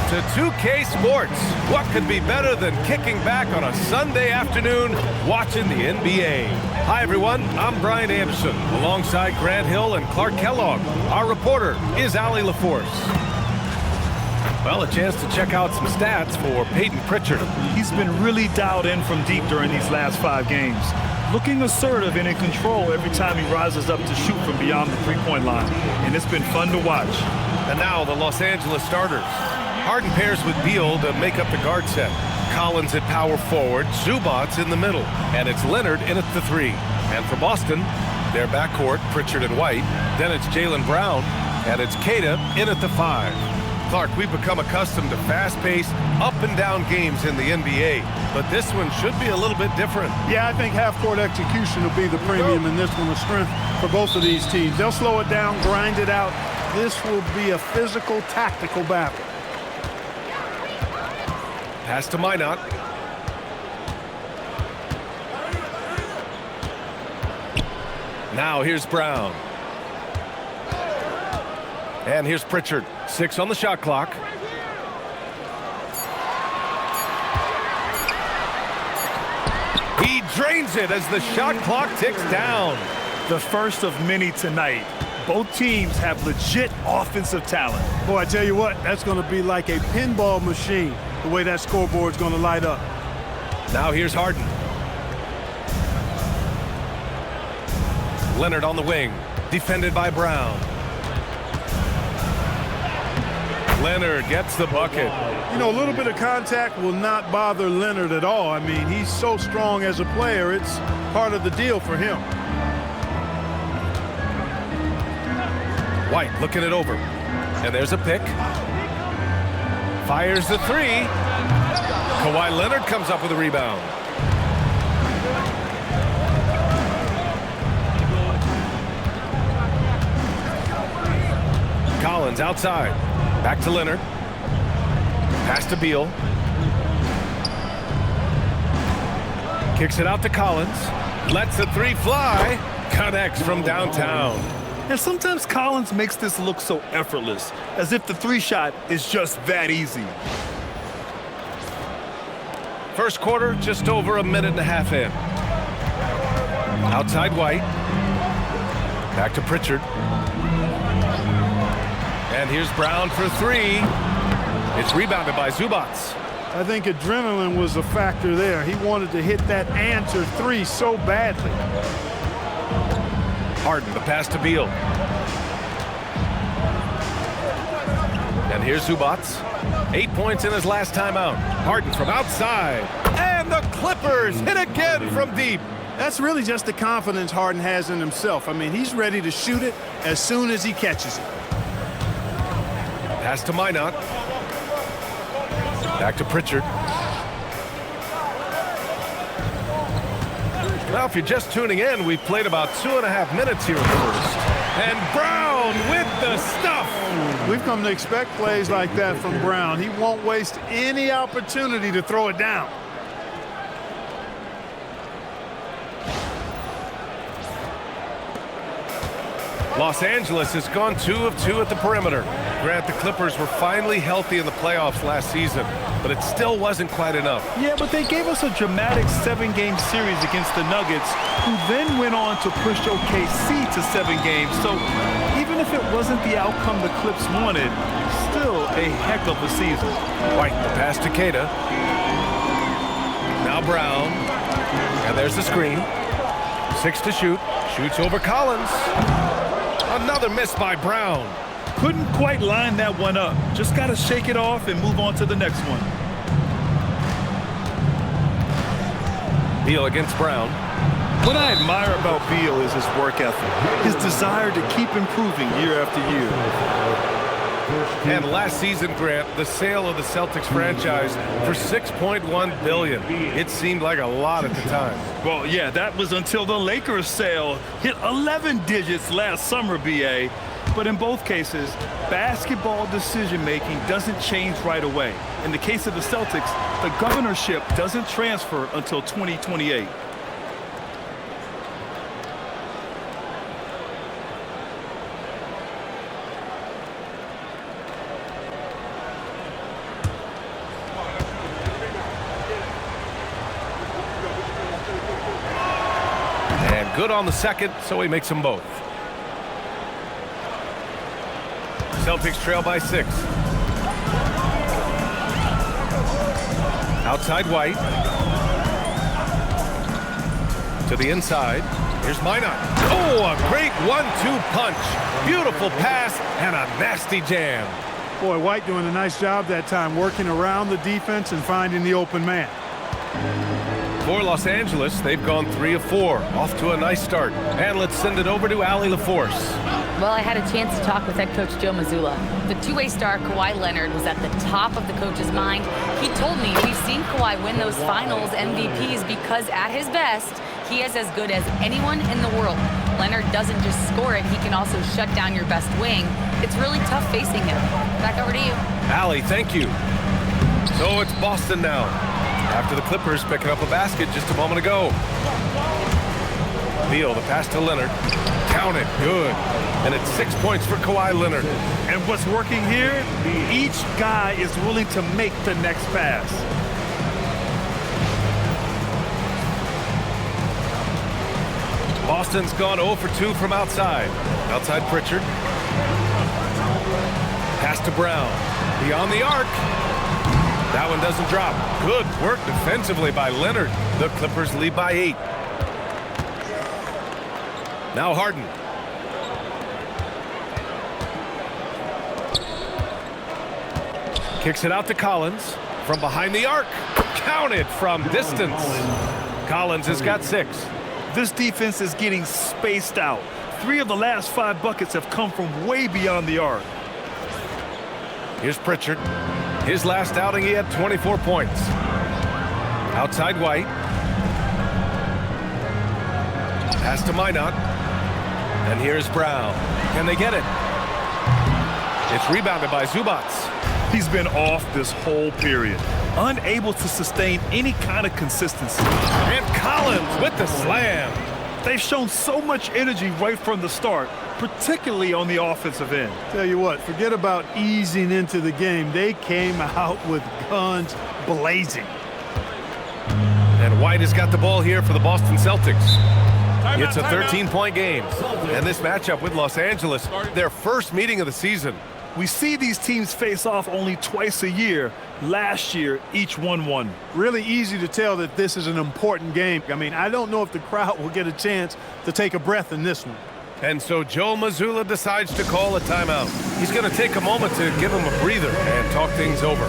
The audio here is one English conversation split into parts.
to 2K Sports. What could be better than kicking back on a Sunday afternoon watching the NBA? Hi, everyone. I'm Brian Anderson, alongside Grant Hill and Clark Kellogg. Our reporter is Allie LaForce. Well, a chance to check out some stats for Peyton Pritchard. He's been really dialed in from deep during these last 5 games. Looking assertive and in control every time he rises up to shoot from beyond the three-point line. And it's been fun to watch. And now the Los Angeles starters. Harden pairs with Beal to make up the guard set. Collins at power forward, Zubac in the middle. And it's Leonard in at the 3. And for Boston, their backcourt, Pritchard and White. Then it's Jaylen Brown, and it's Queta in at the 5. Clark, we've become accustomed to fast-paced, up-and-down games in the NBA, but this one should be a little bit different. Yeah, I think half-court execution will be the premium in this one, the strength for both of these teams. They'll slow it down, grind it out. This will be a physical, tactical battle. Pass to Minot. Now here's Brown. And here's Pritchard. 6 on the shot clock. He drains it as the shot clock ticks down. The first of many tonight. Both teams have legit offensive talent. Boy, I tell you what, that's going to be like a pinball machine, the way that scoreboard's going to light up. Now here's Harden. Leonard on the wing, defended by Brown. Leonard gets the bucket. You know, a little bit of contact will not bother Leonard at all. I mean, he's so strong as a player. It's part of the deal for him. White looking it over. And there's a pick. Fires the 3. Kawhi Leonard comes up with a rebound. Collins outside. Back to Leonard. Pass to Beal. Kicks it out to Collins. Lets the 3 fly. Connects from downtown. And sometimes Collins makes this look so effortless, as if the 3-shot is just that easy. First quarter, just over a minute and a half in. Outside White. Back to Pritchard. And here's Brown for 3. It's rebounded by Zubac. I think adrenaline was a factor there. He wanted to hit that answer 3 so badly. Harden, the pass to Beal. And here's Zubac. 8 points in his last time out. Harden from outside. And the Clippers hit again from deep. That's really just the confidence Harden has in himself. I mean, he's ready to shoot it as soon as he catches it. Pass to Minot. Back to Pritchard. Now, if you're just tuning in, we've played about 2.5 minutes here in the first. And Brown with the stuff. We've come to expect plays like that from Brown. He won't waste any opportunity to throw it down. Los Angeles has gone 2 of 2 at the perimeter. Grant, the Clippers were finally healthy in the playoffs last season, but it still wasn't quite enough. Yeah, but they gave us a dramatic 7-game series against the Nuggets, who then went on to push OKC to 7 games. So even if it wasn't the outcome the Clips wanted, still a heck of a season. White, the pass to Queta. Now Brown. And there's the screen. 6 to shoot. Shoots over Collins. Another miss by Brown. Couldn't quite line that one up. Just got to shake it off and move on to the next one. Beal against Brown. What I admire about Beal is his work ethic, his desire to keep improving year after year. And last season, Grant, the sale of the Celtics franchise for $6.1 billion. It seemed like a lot at the time. Well, yeah, that was until the Lakers sale hit 11 digits last summer, BA. But in both cases, basketball decision-making doesn't change right away. In the case of the Celtics, the governorship doesn't transfer until 2028. good on the second, so he makes them both. Celtics trail by 6. Outside White. To the inside. Here's Minot. Oh, a great 1-2 punch. Beautiful pass and a nasty jam. Boy, White doing a nice job that time, working around the defense and finding the open man. For Los Angeles, they've gone 3 of 4. Off to a nice start. And let's send it over to Allie LaForce. Well, I had a chance to talk with head coach Joe Mazzulla. The two-way star Kawhi Leonard was at the top of the coach's mind. He told me we've seen Kawhi win those finals MVPs because at his best, he is as good as anyone in the world. Leonard doesn't just score it, he can also shut down your best wing. It's really tough facing him. Back over to you. Allie, thank you. So it's Boston now. After the Clippers picking up a basket just a moment ago. Beal, the pass to Leonard. Counted, good. And it's 6 points for Kawhi Leonard. And what's working here, each guy is willing to make the next pass. Boston's gone 0 for 2 from outside. Outside Pritchard. Pass to Brown. Beyond the arc. That one doesn't drop. Good work defensively by Leonard. The Clippers lead by 8. Now Harden. Kicks it out to Collins. From behind the arc. Counted from distance. Collins has got 6. This defense is getting spaced out. 3 of the last 5 buckets have come from way beyond the arc. Here's Pritchard. His last outing, he had 24 points. Outside White. Pass to Minot. And here's Brown. Can they get it? It's rebounded by Zubac. He's been off this whole period, unable to sustain any kind of consistency. And Collins with the slam. They've shown so much energy right from the start, particularly on the offensive end. Tell you what, forget about easing into the game. They came out with guns blazing. And White has got the ball here for the Boston Celtics. It's a 13-point game. And this matchup with Los Angeles, their first meeting of the season. We see these teams face off only twice a year. Last year, each won. Really easy to tell that this is an important game. I mean, I don't know if the crowd will get a chance to take a breath in this one. And so Joe Mazzulla decides to call a timeout. He's going to take a moment to give him a breather and talk things over.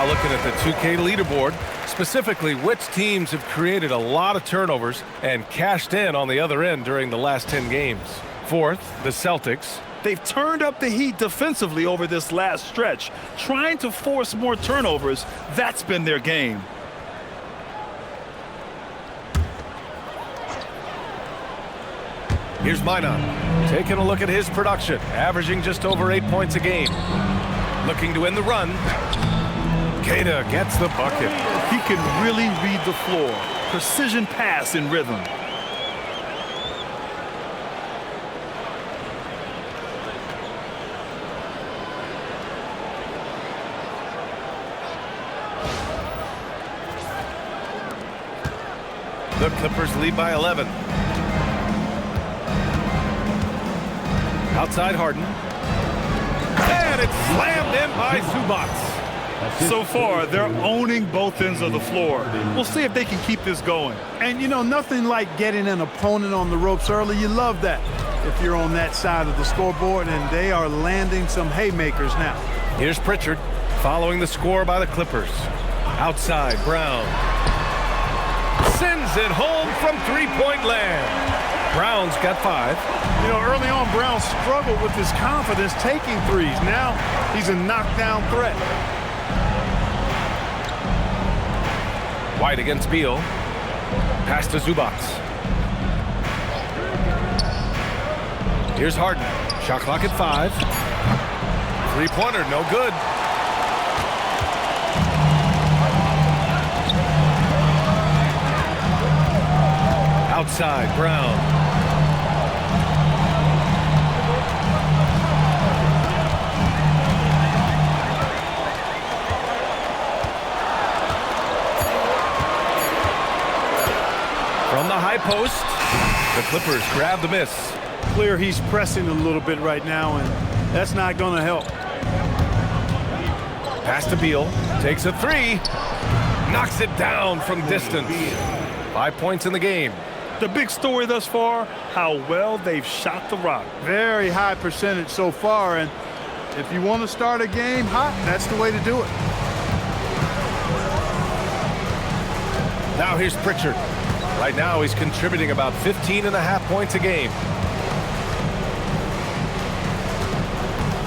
Looking at the 2K leaderboard, specifically which teams have created a lot of turnovers and cashed in on the other end during the last 10 games. Fourth, the Celtics. They've turned up the heat defensively over this last stretch, trying to force more turnovers. That's been their game. Here's Minot, taking a look at his production, averaging just over 8 points a game. Looking to win the run. Queta gets the bucket. He can really read the floor. Precision pass in rhythm. The Clippers lead by 11. Outside Harden. And it's slammed in by Zubac. So far, they're owning both ends of the floor. We'll see if they can keep this going. And, you know, nothing like getting an opponent on the ropes early. You love that if you're on that side of the scoreboard, and they are landing some haymakers now. Here's Pritchard following the score by the Clippers. Outside, Brown. Sends it home from three-point land. Brown's got 5. You know, early on, Brown struggled with his confidence taking threes. Now he's a knockdown threat. White against Beal. Pass to Zubac. Here's Harden. Shot clock at 5. Three-pointer, no good. Outside, Brown. From the high post, the Clippers grab the miss. Clear he's pressing a little bit right now, and that's not going to help. Pass to Beal, takes a 3, knocks it down from distance. 5 points in the game. The big story thus far, how well they've shot the rock. Very high percentage so far, and if you want to start a game hot, that's the way to do it. Now here's Pritchard. Right now he's contributing about 15.5 points a game.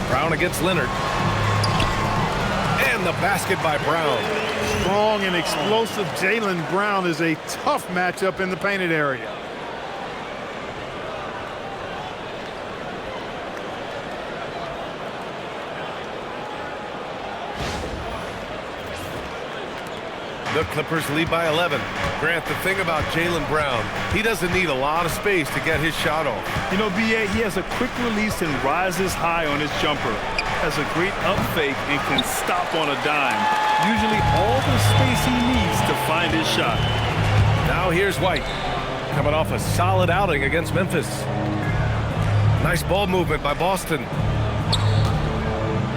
Brown against Leonard. And the basket by Brown. Strong and explosive Jaylen Brown is a tough matchup in the painted area. The Clippers lead by 11. Grant, the thing about Jaylen Brown, he doesn't need a lot of space to get his shot off. You know, B.A., he has a quick release and rises high on his jumper. Has a great up fake and can stop on a dime. Usually all the space he needs to find his shot. Now here's White, coming off a solid outing against Memphis. Nice ball movement by Boston.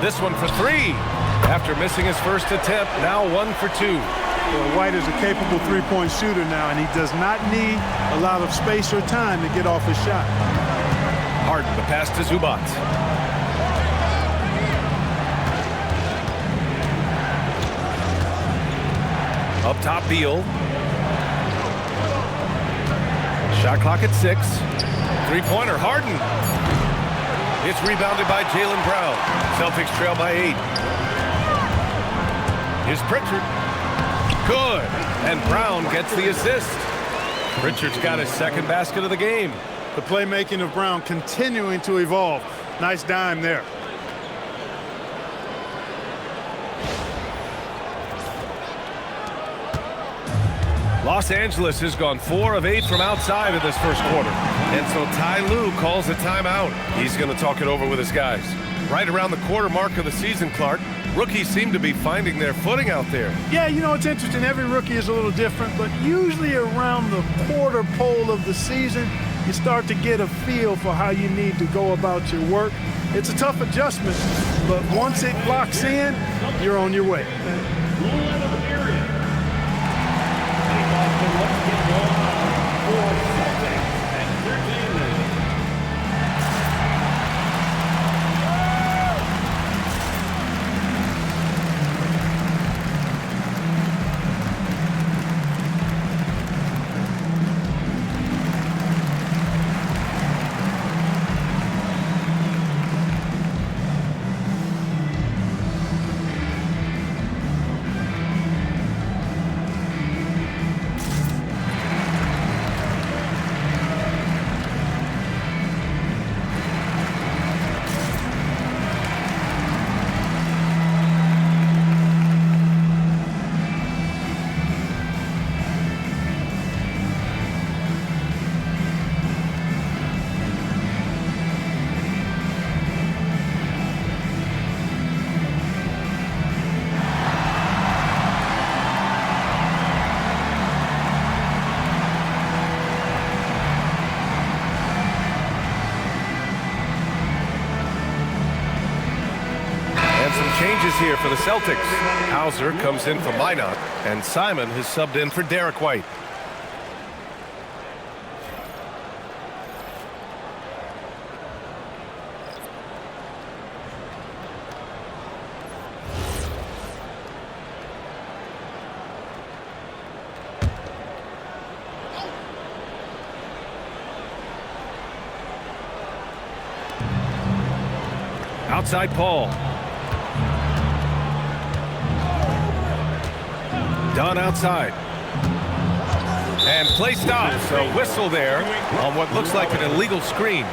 This one for 3. After missing his first attempt, now 1 for 2. Well, White is a capable three-point shooter now, and he does not need a lot of space or time to get off his shot. Harden, the pass to Zubac. Up top, Beal. Shot clock at 6. Three-pointer, Harden. It's rebounded by Jaylen Brown. Celtics trail by 8. Here's Pritchard. Good. And Brown gets the assist. Pritchard's got his second basket of the game. The playmaking of Brown continuing to evolve. Nice dime there. Los Angeles has gone 4 of 8 from outside in this first quarter. And so Ty Lue calls a timeout. He's going to talk it over with his guys. Right around the quarter mark of the season, Clark, rookies seem to be finding their footing out there. Yeah, you know, it's interesting. Every rookie is a little different, but usually around the quarter pole of the season, you start to get a feel for how you need to go about your work. It's a tough adjustment, but once it locks in, you're on your way. here for the Celtics. Hauser comes in for Minot, and Simon has subbed in for Derek White. Outside Paul. Dunn outside. And play stops. A whistle there on what looks like an illegal screen.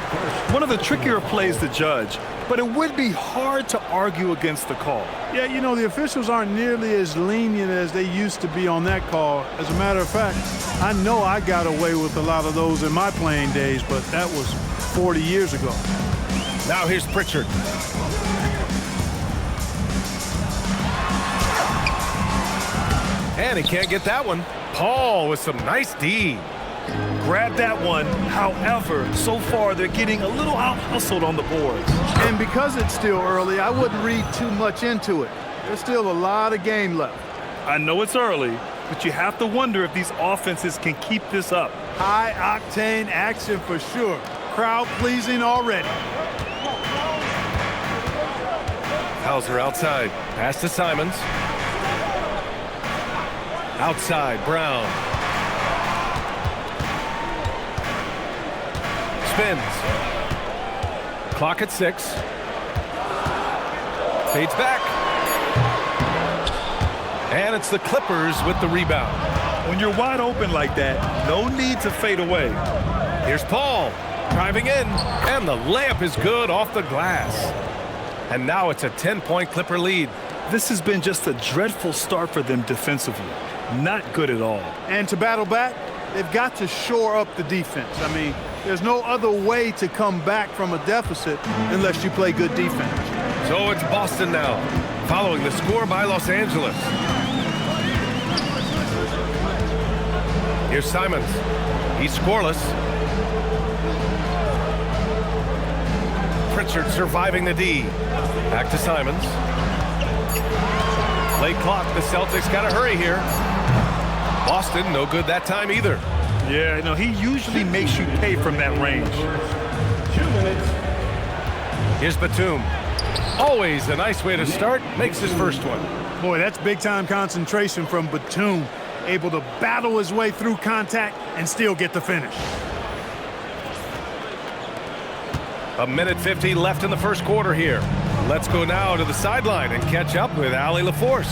One of the trickier plays to judge, but it would be hard to argue against the call. Yeah, you know, the officials aren't nearly as lenient as they used to be on that call. As a matter of fact, I know I got away with a lot of those in my playing days, but that was 40 years ago. Now here's Pritchard. And he can't get that one. Paul with some nice D. Grab that one. However, so far they're getting a little out-hustled on the boards. And because it's still early, I wouldn't read too much into it. There's still a lot of game left. I know it's early, but you have to wonder if these offenses can keep this up. High-octane action for sure. Crowd-pleasing already. Hauser outside. Pass to Simons. Outside, Brown. Spins. Clock at 6. Fades back. And it's the Clippers with the rebound. When you're wide open like that, no need to fade away. Here's Paul driving in, and the layup is good off the glass. And now it's a 10-point Clipper lead. This has been just a dreadful start for them defensively. Not good at all. And to battle back, they've got to shore up the defense. I mean, there's no other way to come back from a deficit unless you play good defense. So it's Boston now, following the score by Los Angeles. Here's Simons. He's scoreless. Pritchard surviving the D. Back to Simons. Late clock. The Celtics got to hurry here. Boston, no good that time either. Yeah, you know, he usually makes you pay from that range. 2 minutes. Here's Batum. Always a nice way to start. Makes his first one. Boy, that's big-time concentration from Batum. Able to battle his way through contact and still get the finish. 1:50 left in the first quarter here. Let's go now to the sideline and catch up with Allie LaForce.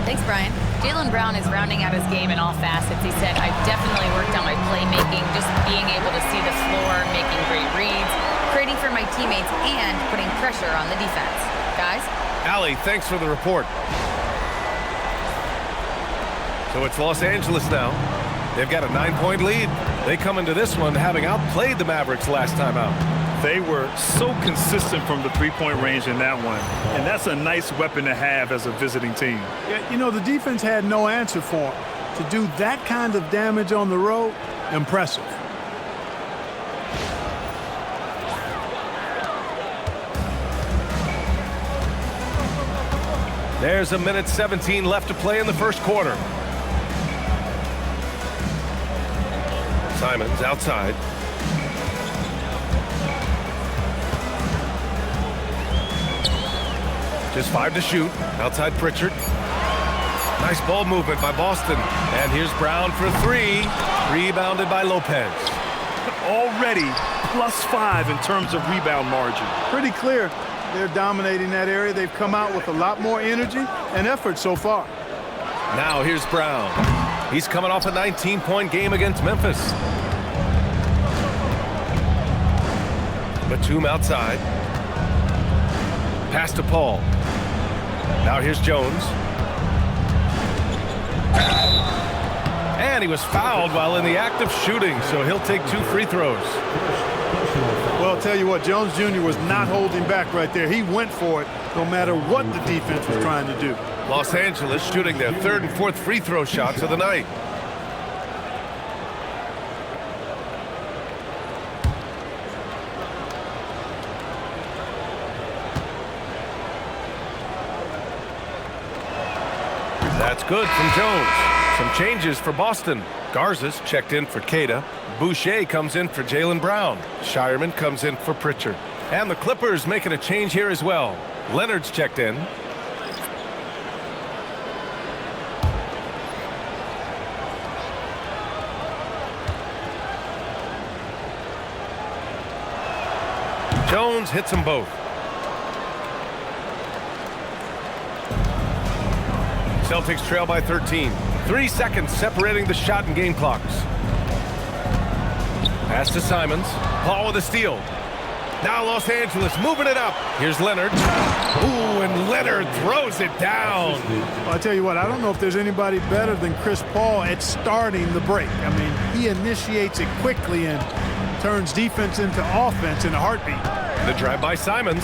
Thanks, Brian. Jaylen Brown is rounding out his game in all facets. He said, I've definitely worked on my playmaking, just being able to see the floor, making great reads, creating for my teammates, and putting pressure on the defense. Guys? Allie, thanks for the report. So it's Los Angeles now. They've got a 9-point lead. They come into this one having outplayed the Mavericks last time out. They were so consistent from the three-point range in that one, and that's a nice weapon to have as a visiting team. Yeah, you know, the defense had no answer for him. To do that kind of damage on the road, impressive. There's 1:17 left to play in the first quarter. Simons outside. Just 5 to shoot. Outside Pritchard. Nice ball movement by Boston. And here's Brown for 3. Rebounded by Lopez. Already +5 in terms of rebound margin. Pretty clear they're dominating that area. They've come out with a lot more energy and effort so far. Now here's Brown. He's coming off a 19-point game against Memphis. Batum outside. Pass to Paul. Now here's Jones. And he was fouled while in the act of shooting, so he'll take 2 free throws. Well, I'll tell you what, Jones Jr. was not holding back right there. He went for it no matter what the defense was trying to do. Los Angeles shooting their 3rd and 4th free throw shots of the night. That's good from Jones. Some changes for Boston. Garza's checked in for Queta. Boucher comes in for Jaylen Brown. Shireman comes in for Pritchard. And the Clippers making a change here as well. Leonard's checked in. Jones hits them both. Celtics trail by 13. 3 seconds separating the shot and game clocks. Pass to Simons. Paul with a steal. Now Los Angeles moving it up. Here's Leonard. Ooh, and Leonard throws it down. Well, I tell you what, I don't know if there's anybody better than Chris Paul at starting the break. I mean, he initiates it quickly and turns defense into offense in a heartbeat. The drive by Simons.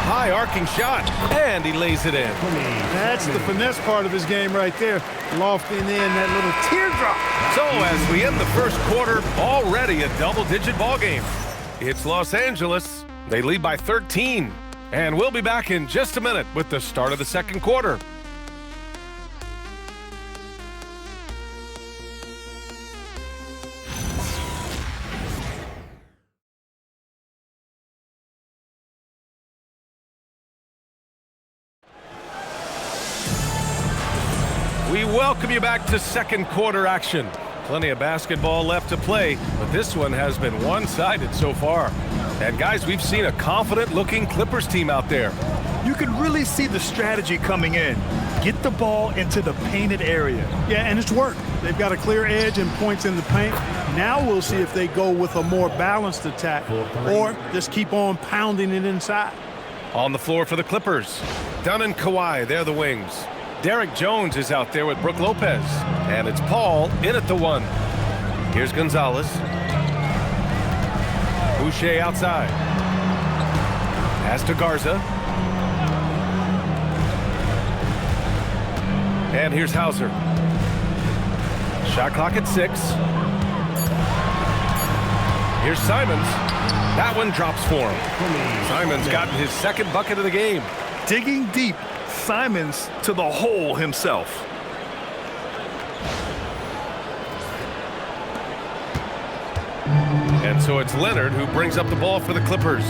High arcing shot, and he lays it in. That's the finesse part of his game right there, lofting in that little teardrop. So as we end the first quarter, already a double-digit ball game. It's Los Angeles. They lead by 13. And we'll be back in just a minute with the start of the second quarter. We welcome you back to second quarter action. Plenty of basketball left to play, but this one has been one-sided so far. And guys, we've seen a confident-looking Clippers team out there. You can really see the strategy coming in. Get the ball into the painted area. Yeah, and it's worked. They've got a clear edge and points in the paint. Now we'll see if they go with a more balanced attack or just keep on pounding it inside. On the floor for the Clippers, Dunn and Kawhi, they're the wings. Derek Jones is out there with Brook Lopez. And it's Paul in at the one. Here's Gonzalez. Boucher outside. Pass to Garza. And here's Hauser. Shot clock at 6. Here's Simons. That one drops for him. Simons gotten his second bucket of the game. Digging deep. Simons to the hole himself. And so it's Leonard who brings up the ball for the Clippers.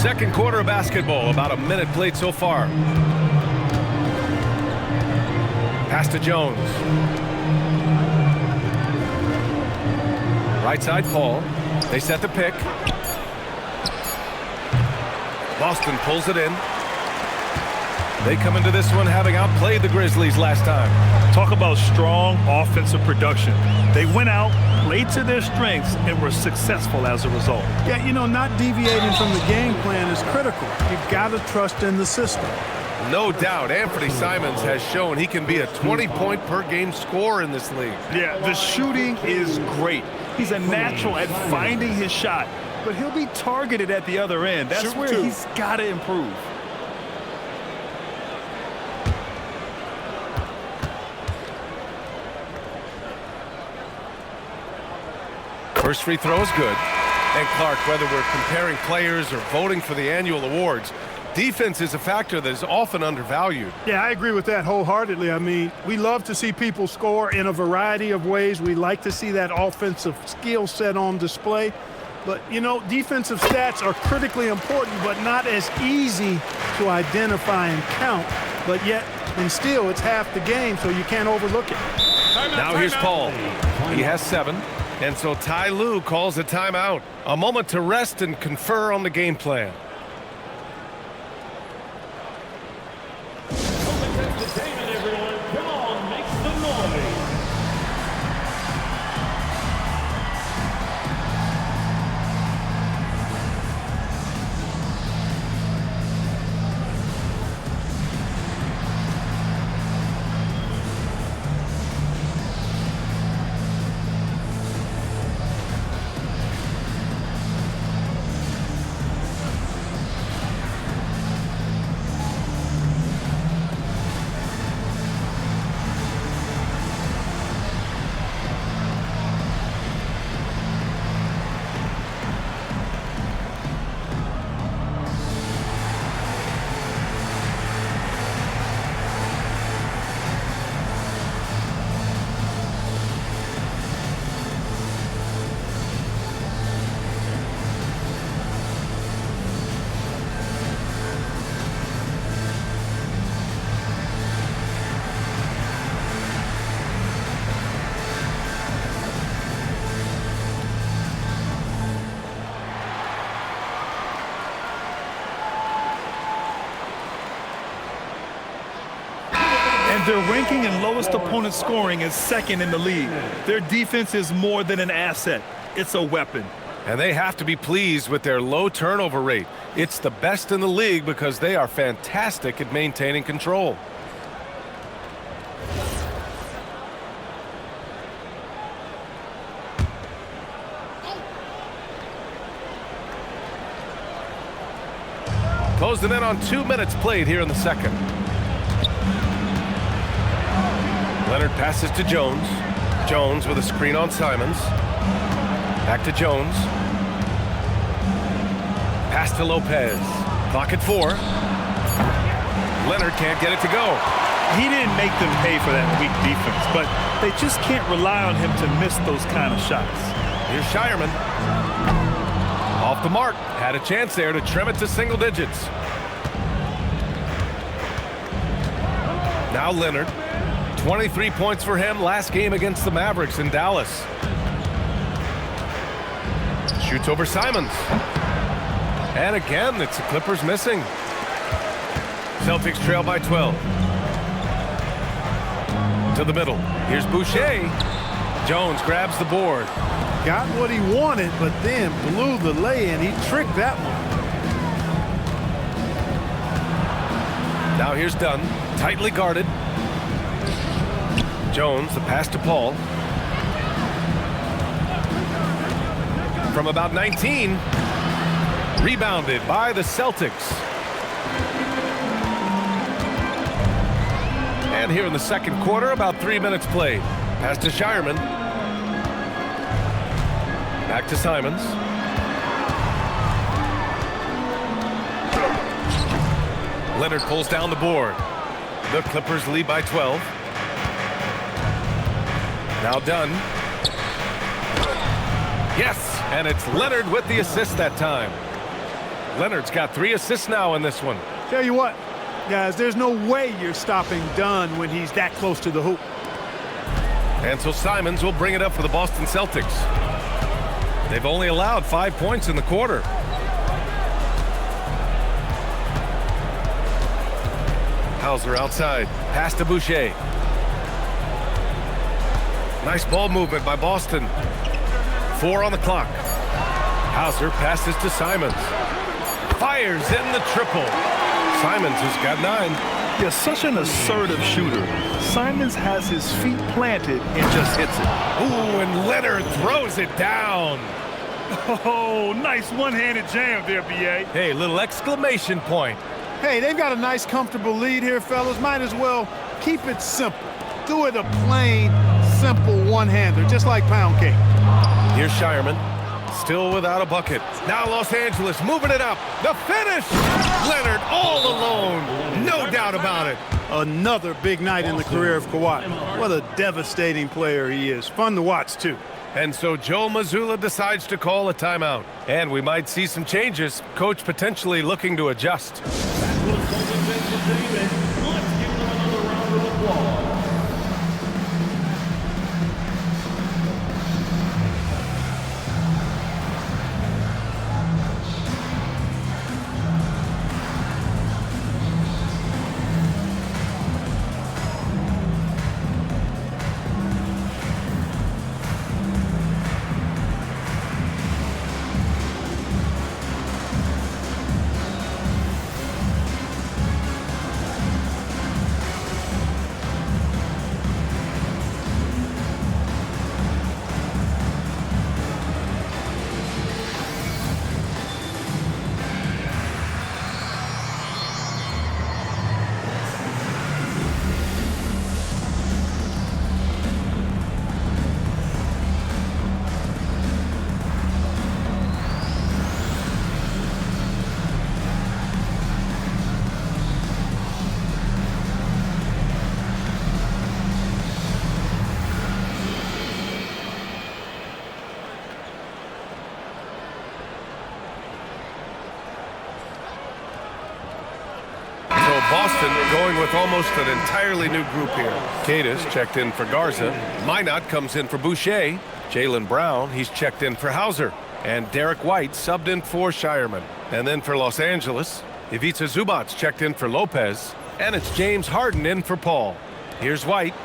Second quarter of basketball, about a minute played so far. Pass to Jones. Right side, Paul. They set the pick. Boston pulls it in. They come into this one having outplayed the Grizzlies last time. Talk about strong offensive production. They went out, played to their strengths, and were successful as a result. Yeah, you know, not deviating from the game plan is critical. You've got to trust in the system. No doubt, Anthony Simons has shown he can be a 20-point-per-game scorer in this league. Yeah, the shooting is great. He's a natural at finding his shot, but he'll be targeted at the other end. That's where he's got to improve. First free throw is good. And Clark, whether we're comparing players or voting for the annual awards, defense is a factor that is often undervalued. Yeah, I agree with that wholeheartedly. I mean, we love to see people score in a variety of ways. We like to see that offensive skill set on display. But, you know, defensive stats are critically important, but not as easy to identify and count. But yet, and still, it's half the game, so you can't overlook it. Now here's Paul. He has 7. And so Ty Lue calls a timeout. A moment to rest and confer on the game plan. Entertainment, everyone. Come on, make some noise. And their ranking in lowest opponent scoring is second in the league. Their defense is more than an asset. It's a weapon. And they have to be pleased with their low turnover rate. It's the best in the league because they are fantastic at maintaining control. Closing in on 2 minutes played here in the second. Leonard passes to Jones. Jones with a screen on Simons. Back to Jones. Pass to Lopez. Clock at 4. Leonard can't get it to go. He didn't make them pay for that weak defense, but they just can't rely on him to miss those kind of shots. Here's Shireman. Off the mark. Had a chance there to trim it to single digits. Now Leonard. 23 points for him last game against the Mavericks in Dallas. Shoots over Simons. And again, it's the Clippers missing. Celtics trail by 12. To the middle. Here's Boucher. Jones grabs the board. Got what he wanted, but then blew the lay-in. He tricked that one. Now here's Dunn. Tightly guarded. Jones, the pass to Paul. From about 19. Rebounded by the Celtics. And here in the second quarter, about 3 minutes played. Pass to Shireman. Back to Simons. Leonard pulls down the board. The Clippers lead by 12. Now Dunn. Yes, and it's Leonard with the assist that time. Leonard's got 3 assists now in this one. Tell you what, guys, there's no way you're stopping Dunn when he's that close to the hoop. And so Simons will bring it up for the Boston Celtics. They've only allowed 5 points in the quarter. Hauser outside. Pass to Boucher. Nice ball movement by Boston. 4 on the clock. Hauser passes to Simons. Fires in the triple. Simons has got 9. Yeah, such an assertive shooter. Simons has his feet planted and just hits it. Ooh, and Leonard throws it down. Oh, nice one-handed jam there, B.A. Hey, little exclamation point. Hey, they've got a nice, comfortable lead here, fellas. Might as well keep it simple. Do it a plain, simple one-hander, just like pound cake. Here's Shireman. Still without a bucket. Now Los Angeles moving it up. The finish! Leonard all alone. No doubt about it. Another big night in the career of Kawhi. What a devastating player he is. Fun to watch, too. And so Joe Mazzulla decides to call a timeout. And we might see some changes. Coach potentially looking to adjust. That was Golden State Entertainment. Let's give them another round of applause. Boston going with almost an entirely new group here. Cadis checked in for Garza. Minot comes in for Boucher. Jaylen Brown, he's checked in for Hauser. And Derek White subbed in for Shireman. And then for Los Angeles, Ivica Zubac's checked in for Lopez. And it's James Harden in for Paul. Here's White.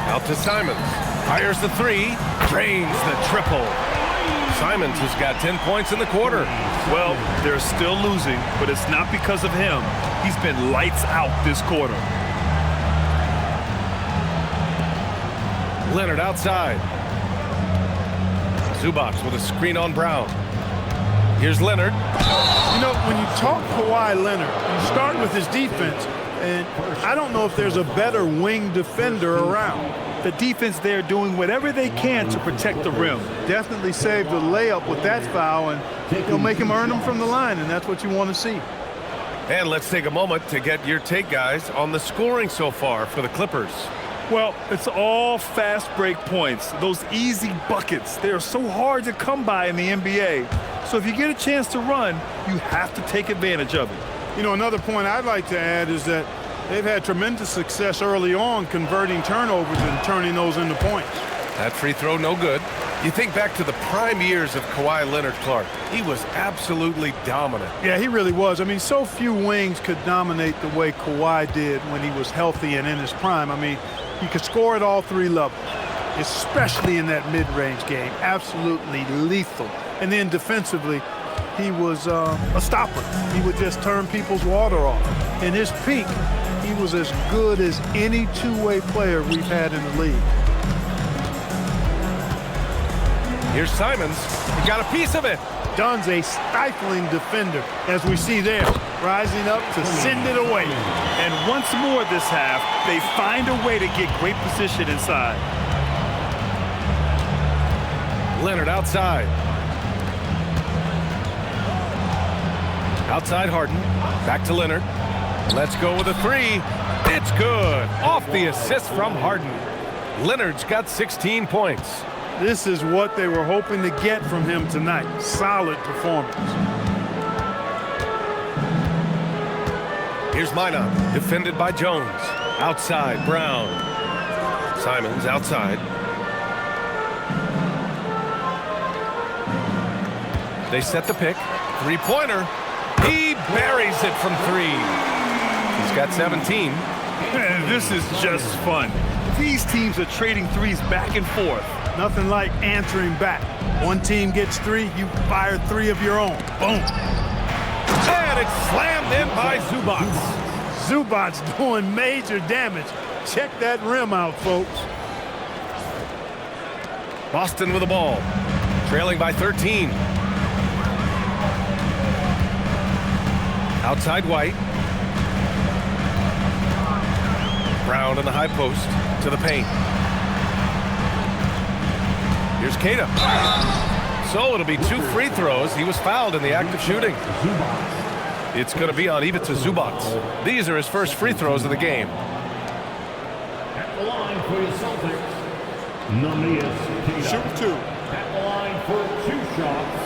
Out to Simons. Fires the three. Drains the triple. Simons has got 10 points in the quarter. Well, they're still losing, but it's not because of him. He's been lights out this quarter. Leonard outside. Zubac with a screen on Brown. Here's Leonard. You know, when you talk Kawhi Leonard, you start with his defense, and I don't know if there's a better wing defender around. The defense there doing whatever they can to protect the rim. Definitely saved the layup with that foul, and he'll make him earn them from the line, and that's what you want to see. And let's take a moment to get your take, guys, on the scoring so far for the Clippers. Well, it's all fast break points. Those easy buckets, they are so hard to come by in the NBA. So if you get a chance to run, you have to take advantage of it. You know, another point I'd like to add is that they've had tremendous success early on converting turnovers and turning those into points. That free throw, no good. You think back to the prime years of Kawhi Leonard, Clark. He was absolutely dominant. Yeah, he really was. I mean, so few wings could dominate the way Kawhi did when he was healthy and in his prime. I mean, he could score at all three levels, especially in that mid-range game. Absolutely lethal. And then defensively, he was a stopper. He would just turn people's water off. In his peak, he was as good as any two-way player we've had in the league. Here's Simons. He got a piece of it. Dunn's a stifling defender, as we see there, rising up to send it away. And once more this half, they find a way to get great position inside. Leonard outside. Outside Harden. Back to Leonard. Let's go with a three. It's good. Off the assist from Harden. Leonard's got 16 points. This is what they were hoping to get from him tonight. Solid performance. Here's Minot, defended by Jones. Outside, Brown. Simons outside. They set the pick. Three-pointer. He buries it from three. He's got 17. And this is just fun. These teams are trading threes back and forth. Nothing like answering back. One team gets three, you fire three of your own. Boom. And it's slammed in by Zubac. Zubac's doing major damage. Check that rim out, folks. Boston with the ball. Trailing by 13. Outside White. Brown in the high post to the paint. Here's Queta. So it'll be 2 free throws. He was fouled in the act of shooting. It's going to be on Ivica Zubac. These are his first free throws of the game. At the line for your Celtics, Neemias Queta. Shoot two. At the line for 2 shots.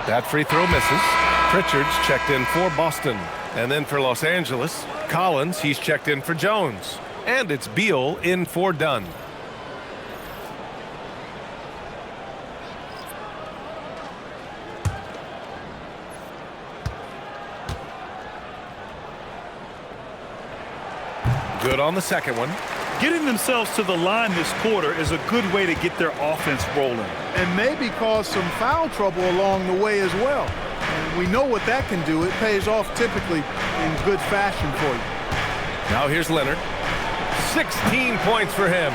That free throw misses. Pritchard's checked in for Boston. And then for Los Angeles, Collins, he's checked in for Jones. And it's Beal in for Dunn. Good on the second one. Getting themselves to the line this quarter is a good way to get their offense rolling. And maybe cause some foul trouble along the way as well. And we know what that can do. It pays off typically in good fashion for you. Now here's Leonard. 16 points for him.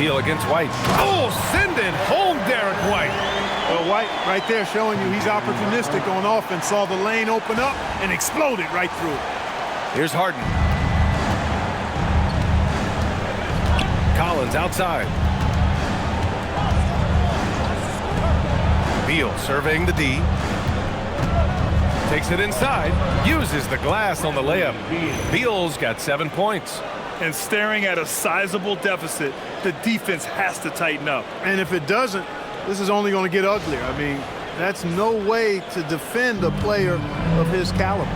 Beal against White. Oh, send it home, Derek White. Well, White right there showing you he's opportunistic on offense. Saw the lane open up and exploded right through it. Here's Harden. Collins outside. Beal surveying the D. Takes it inside. Uses the glass on the layup. Beal's got 7 points. And staring at a sizable deficit, the defense has to tighten up. And if it doesn't, this is only going to get uglier. I mean, that's no way to defend a player of his caliber.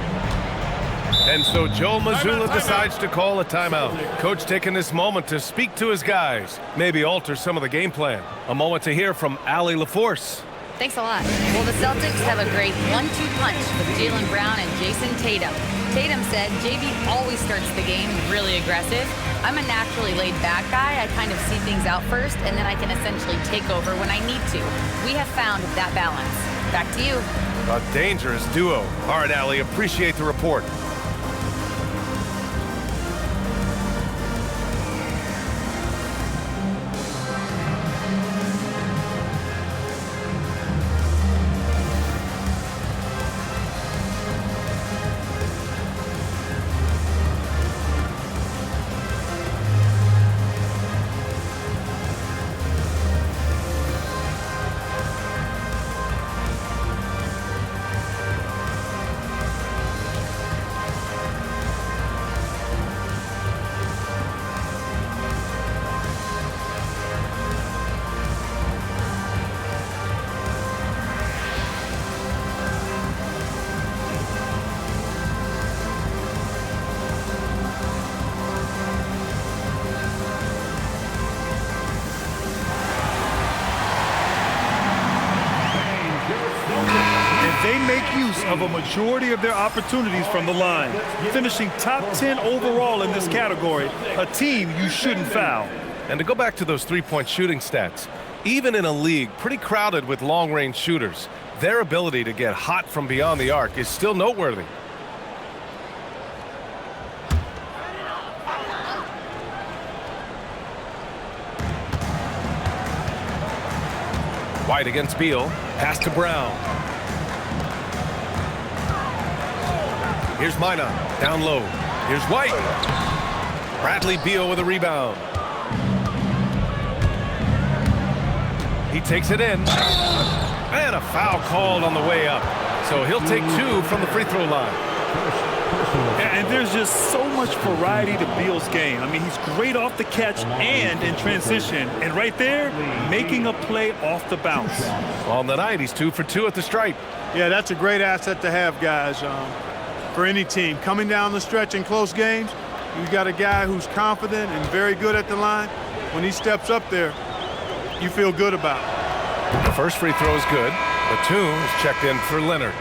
And so Joe Mazzulla decides to call a timeout. Coach taking this moment to speak to his guys, maybe alter some of the game plan. A moment to hear from Allie LaForce. Thanks a lot. Well, the Celtics have a great 1-2 punch with Jaylen Brown and Jason Tatum. Tatum said JB always starts the game really aggressive. I'm a naturally laid-back guy. I kind of see things out first, and then I can essentially take over when I need to. We have found that balance. Back to you. A dangerous duo. All right, Allie, appreciate the report. They make use of a majority of their opportunities from the line, finishing top 10 overall in this category, a team you shouldn't foul. And to go back to those three-point shooting stats, even in a league pretty crowded with long-range shooters, their ability to get hot from beyond the arc is still noteworthy. White against Beal, pass to Brown. Here's Minot, down low. Here's White. Bradley Beal with a rebound. He takes it in. And a foul called on the way up. So he'll take two from the free throw line. And there's just so much variety to Beal's game. I mean, he's great off the catch and in transition. And right there, making a play off the bounce. On the night, he's 2 for 2 at the stripe. Yeah, that's a great asset to have, guys, for any team. Coming down the stretch in close games, you've got a guy who's confident and very good at the line. When he steps up there, you feel good about it. The first free throw is good. Batum is checked in for Leonard.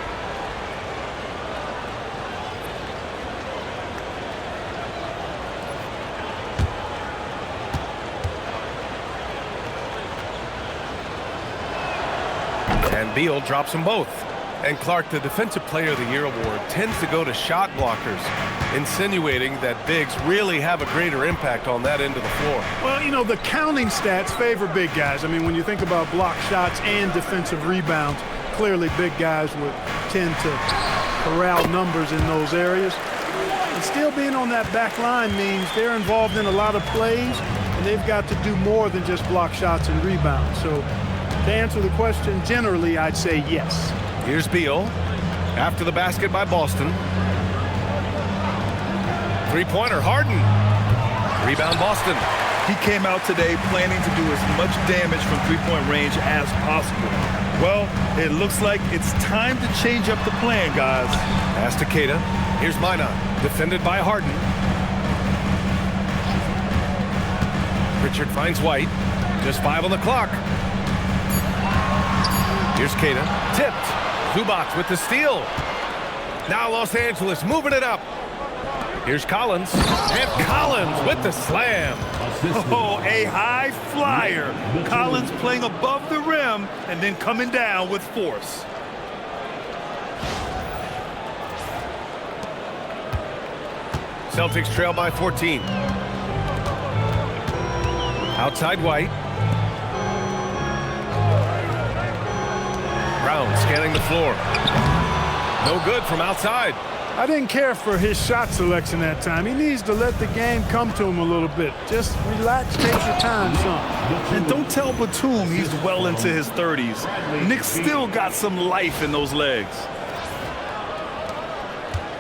And Beal drops them both. And Clark, the Defensive Player of the Year award tends to go to shot blockers, insinuating that bigs really have a greater impact on that end of the floor. Well, you know, the counting stats favor big guys. I mean, when you think about block shots and defensive rebounds, clearly big guys would tend to corral numbers in those areas. And still being on that back line means they're involved in a lot of plays, and they've got to do more than just block shots and rebounds. So to answer the question, generally, I'd say yes. Here's Beal after the basket by Boston. Three-pointer, Harden. Rebound, Boston. He came out today planning to do as much damage from three-point range as possible. Well, it looks like it's time to change up the plan, guys. Pass to Queta. Here's Minot, defended by Harden. Pritchard finds White. Just 5 on the clock. Here's Queta, tipped. Zubac with the steal. Now Los Angeles moving it up. Here's Collins. And Collins with the slam. Oh, a high flyer. Collins playing above the rim and then coming down with force. Celtics trail by 14. Outside White. Brown scanning the floor. No good from outside. I didn't care for his shot selection that time. He needs to let the game come to him a little bit. Just relax, take your time, son. And don't tell Batum he's well into his 30s. Nick still got some life in those legs.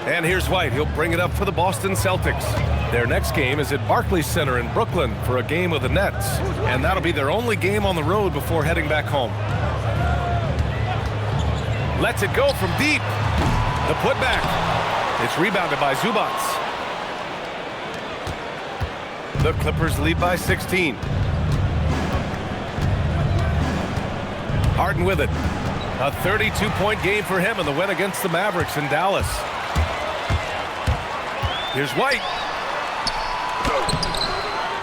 And here's White. He'll bring it up for the Boston Celtics. Their next game is at Barclays Center in Brooklyn for a game with the Nets. And that'll be their only game on the road before heading back home. Lets it go from deep. The putback It's rebounded by Zubac. The Clippers lead by 16. Harden with it. A 32-point game for him in the win against the Mavericks in Dallas. Here's White.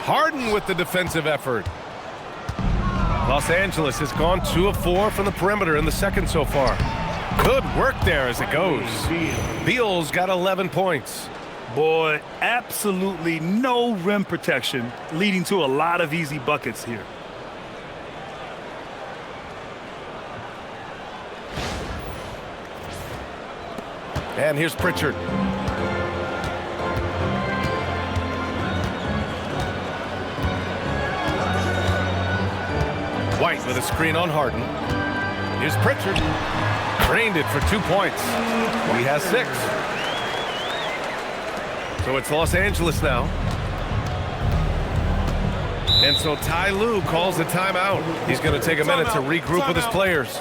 Harden with the defensive effort. Los Angeles has gone 2 of 4 from the perimeter in the second so far. Good work there as it goes. Beal's got 11 points. Boy, absolutely no rim protection, leading to a lot of easy buckets here. And here's Pritchard. White with a screen on Harden. Here's Pritchard. Drained it for 2 points. He has 6. So it's Los Angeles now. And so Ty Lue calls a timeout. He's going to take a minute to regroup with his players.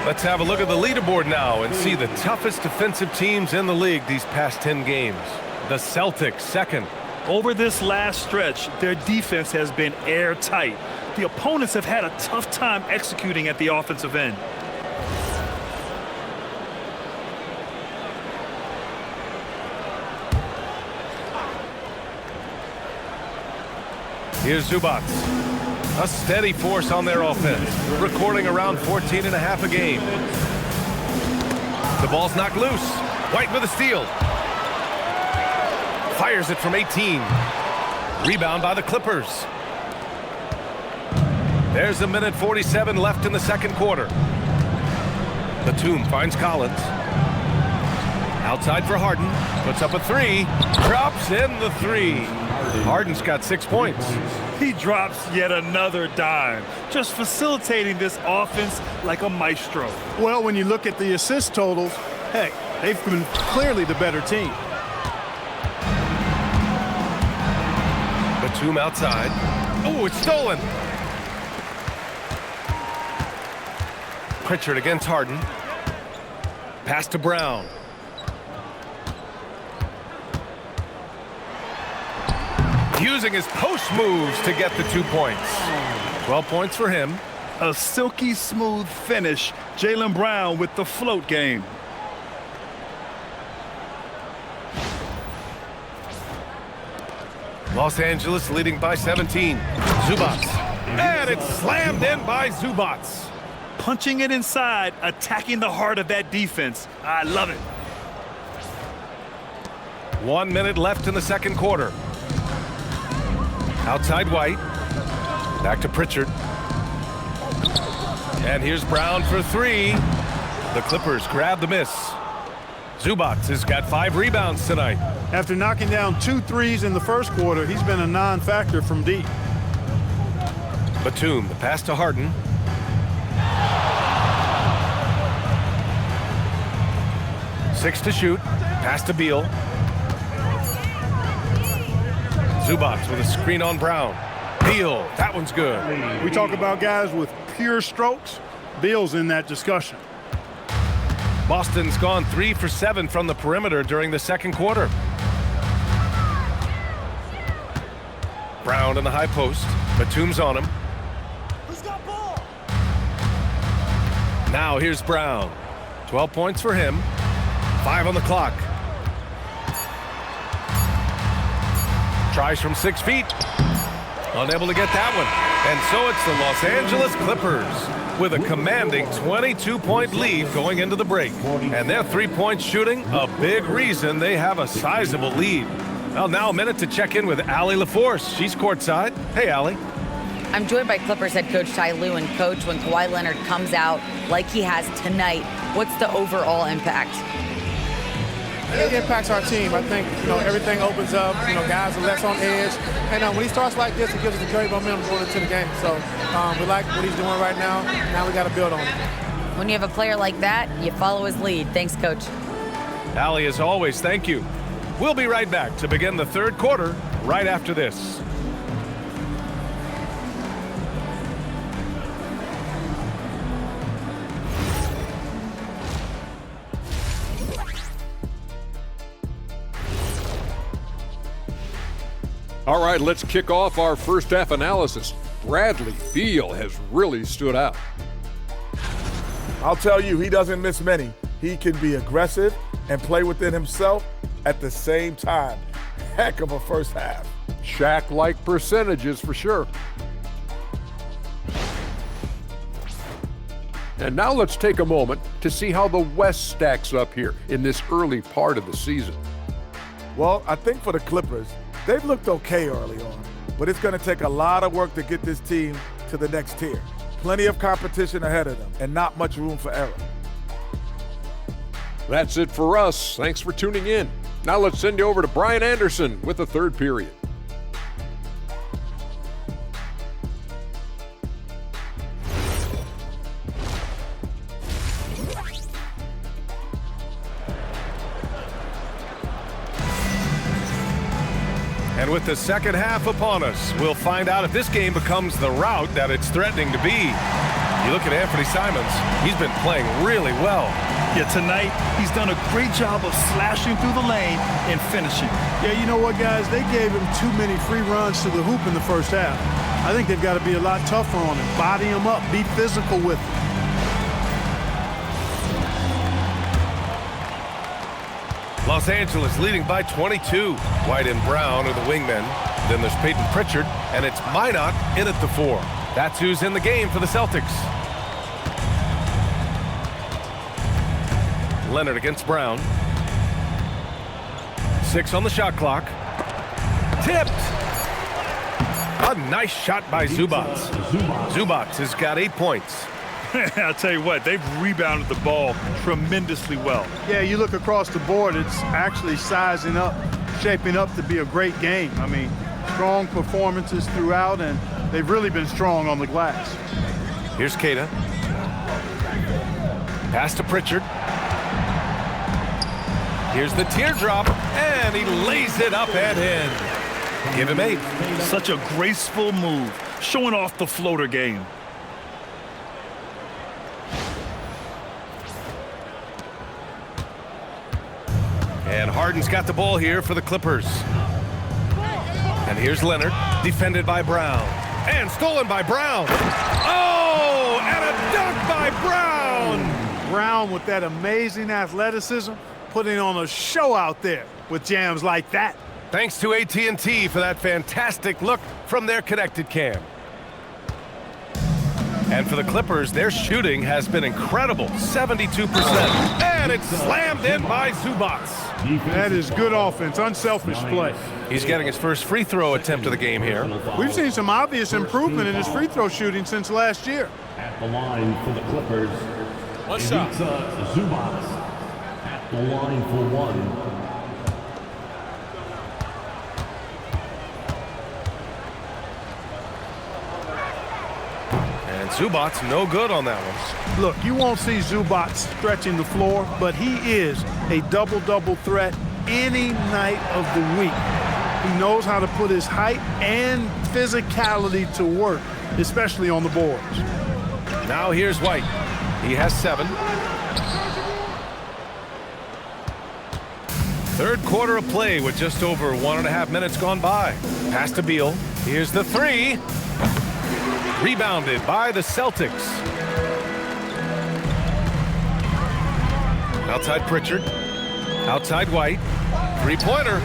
Let's have a look at the leaderboard now and see the toughest defensive teams in the league these past 10 games. The Celtics second. Over this last stretch, their defense has been airtight. The opponents have had a tough time executing at the offensive end. Here's Zubac. A steady force on their offense, recording around 14 and a half a game. The ball's knocked loose. White with a steal. Fires it from 18. Rebound by the Clippers. There's 1:47 left in the second quarter. Batum finds Collins. Outside for Harden. Puts up a 3. Drops in the 3. Harden's got 6 points. He drops yet another dime, just facilitating this offense like a maestro. Well, when you look at the assist totals, heck, they've been clearly the better team. Batum outside. Oh, it's stolen. Pritchard against Harden. Pass to Brown. Using his post moves to get the 2 points. 12 points for him. A silky smooth finish. Jaylen Brown with the float game. Los Angeles leading by 17. Zubac. And it's slammed in by Zubac. Punching it inside, attacking the heart of that defense. I love it. 1 minute left in the second quarter. Outside White. Back to Pritchard. And here's Brown for 3. The Clippers grab the miss. Zubac has got 5 rebounds tonight. After knocking down 2 threes in the first quarter, he's been a non-factor from deep. Batum, the pass to Harden. Six to shoot. Pass to Beal. Zubac with a screen on Brown. Beal, that one's good. We talk about guys with pure strokes. Beal's in that discussion. Boston's gone 3 for 7 from the perimeter during the second quarter. Brown in the high post. Batum's on him. Who's got ball? Now here's Brown. 12 points for him. 5 on the clock. Tries from 6 feet. Unable to get that one. And so it's the Los Angeles Clippers with a commanding 22-point lead going into the break. And their three-point shooting, a big reason they have a sizable lead. Well, now a minute to check in with Allie LaForce. She's courtside. Hey, Allie. I'm joined by Clippers head coach Ty Lue. And coach, when Kawhi Leonard comes out like he has tonight, what's the overall impact? It impacts our team. I think, everything opens up. Guys are less on edge. And when he starts like this, it gives us a great momentum going into the game. So we like what he's doing right now. Now we got to build on it. When you have a player like that, you follow his lead. Thanks, coach. Allie, as always, thank you. We'll be right back to begin the third quarter right after this. All right, let's kick off our first half analysis. Bradley Beal has really stood out. I'll tell you, he doesn't miss many. He can be aggressive and play within himself at the same time. Heck of a first half. Shaq-like percentages for sure. And now let's take a moment to see how the West stacks up here in this early part of the season. Well, I think for the Clippers, they've looked okay early on, but it's going to take a lot of work to get this team to the next tier. Plenty of competition ahead of them and not much room for error. That's it for us. Thanks for tuning in. Now let's send you over to Brian Anderson with the third period. And with the second half upon us, we'll find out if this game becomes the rout that it's threatening to be. You look at Anthony Simons, he's been playing really well. Yeah, tonight he's done a great job of slashing through the lane and finishing. Yeah, you know what, guys? They gave him too many free runs to the hoop in the first half. I think they've got to be a lot tougher on him. Body him up, be physical with him. Los Angeles leading by 22. White and Brown are the wingmen. Then there's Peyton Pritchard, and it's Minot in at the 4. That's who's in the game for the Celtics. Leonard against Brown. 6 on the shot clock. Tipped. A nice shot by Zubac. Zubac has got 8 points. I'll tell you what, they've rebounded the ball tremendously well. Yeah, you look across the board, it's actually sizing up, shaping up to be a great game. I mean, strong performances throughout, and they've really been strong on the glass. Here's Keita. Pass to Pritchard. Here's the teardrop, and he lays it up and in. Give him 8. Such a graceful move, showing off the floater game. And Harden's got the ball here for the Clippers. And here's Leonard, defended by Brown. And stolen by Brown. Oh, and a dunk by Brown. Brown with that amazing athleticism, putting on a show out there with jams like that. Thanks to AT&T for that fantastic look from their connected cam. And for the Clippers, their shooting has been incredible, 72%. And it's slammed in by Zubac. That is good offense, unselfish play. He's getting his first free throw attempt of the game here. We've seen some obvious improvement in his free throw shooting since last year. At the line for the Clippers, Ivica Zubac. At the line for 1. And Zubac no good on that one. Look, you won't see Zubac stretching the floor, but he is a double-double threat any night of the week. He knows how to put his height and physicality to work, especially on the boards. Now here's White. He has 7. Third quarter of play with just over 1.5 minutes gone by. Pass to Beal. Here's the 3. Rebounded by the Celtics. Outside Pritchard. Outside White. Three-pointer.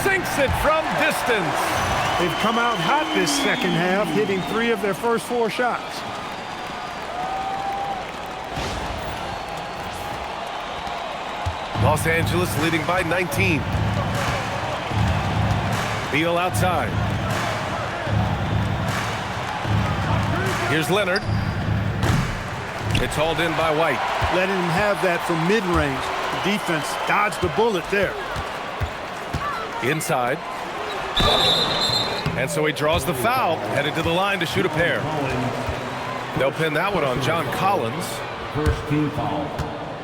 Sinks it from distance. They've come out hot this second half, hitting 3 of their first 4 shots. Los Angeles leading by 19. Beal outside. Here's Leonard. It's hauled in by White. Letting him have that from mid-range. The defense dodged the bullet there. Inside. And so he draws the foul, headed to the line to shoot a pair. They'll pin that one on John Collins. First team foul.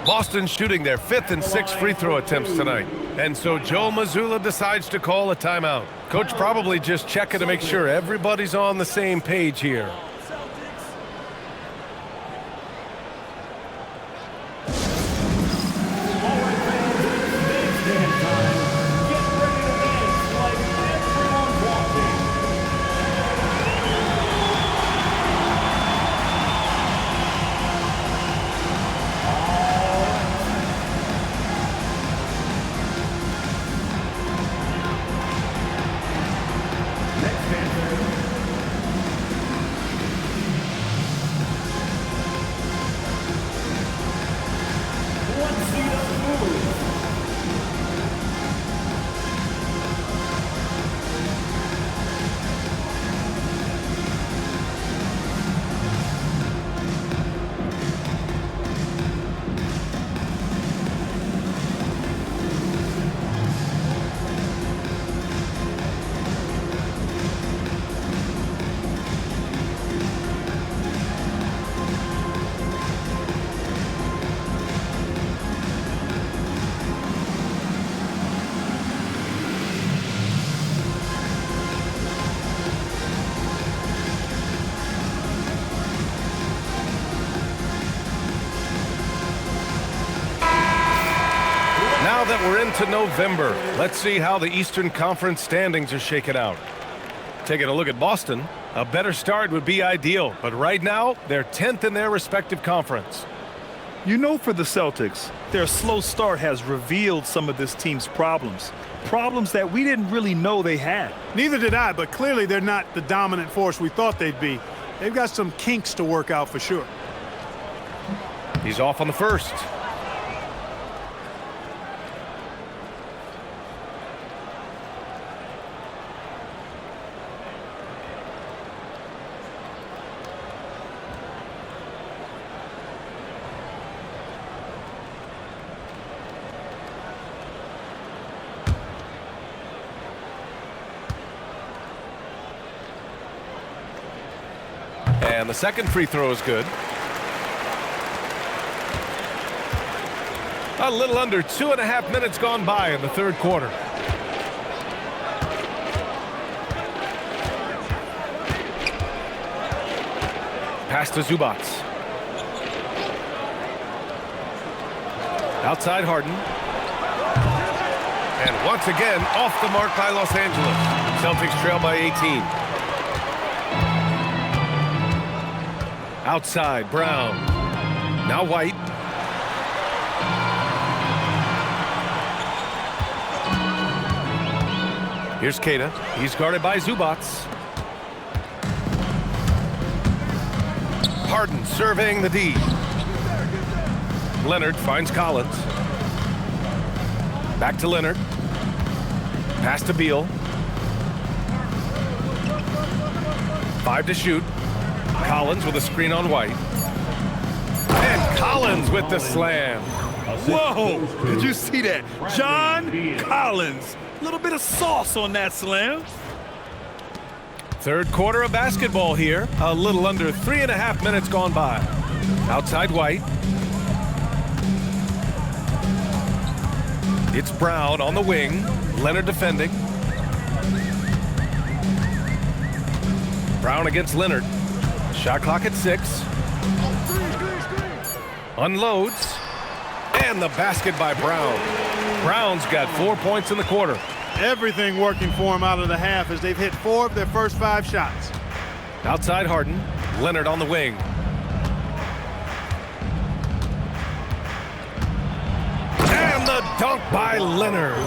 Boston shooting their 5th and 6th free throw attempts tonight. And so Joe Mazzulla decides to call a timeout. Coach probably just checking to make sure everybody's on the same page here. Now that we're into November, let's see how the Eastern Conference standings are shaken out. Taking a look at Boston, a better start would be ideal, but right now, they're 10th in their respective conference. You know, for the Celtics, their slow start has revealed some of this team's problems. Problems that we didn't really know they had. Neither did I, but clearly they're not the dominant force we thought they'd be. They've got some kinks to work out for sure. He's off on the first. And the second free throw is good. A little under 2.5 minutes gone by in the third quarter. Pass to Zubac. Outside Harden. And once again, off the mark by Los Angeles. Celtics trail by 18. Outside, Brown. Now White. Here's Queta. He's guarded by Zubac. Harden surveying the D. Leonard finds Collins. Back to Leonard. Pass to Beal. 5 to shoot. Collins with a screen on White. And Collins with the slam. Whoa! Did you see that? John Collins. A little bit of sauce on that slam. Third quarter of basketball here. A little under 3.5 minutes gone by. Outside White. It's Brown on the wing. Leonard defending. Brown against Leonard. Shot clock at 6. Unloads. And the basket by Brown. Brown's got 4 points in the quarter. Everything working for him out of the half as they've hit 4 of their first 5 shots. Outside Harden. Leonard on the wing. And the dunk by Leonard.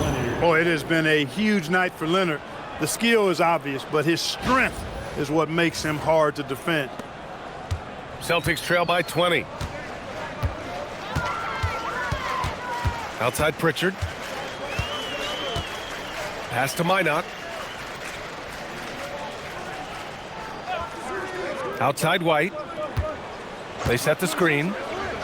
Boy, it has been a huge night for Leonard. The skill is obvious, but his strength is what makes him hard to defend. Celtics trail by 20. Outside Pritchard. Pass to Minot. Outside White. They set the screen.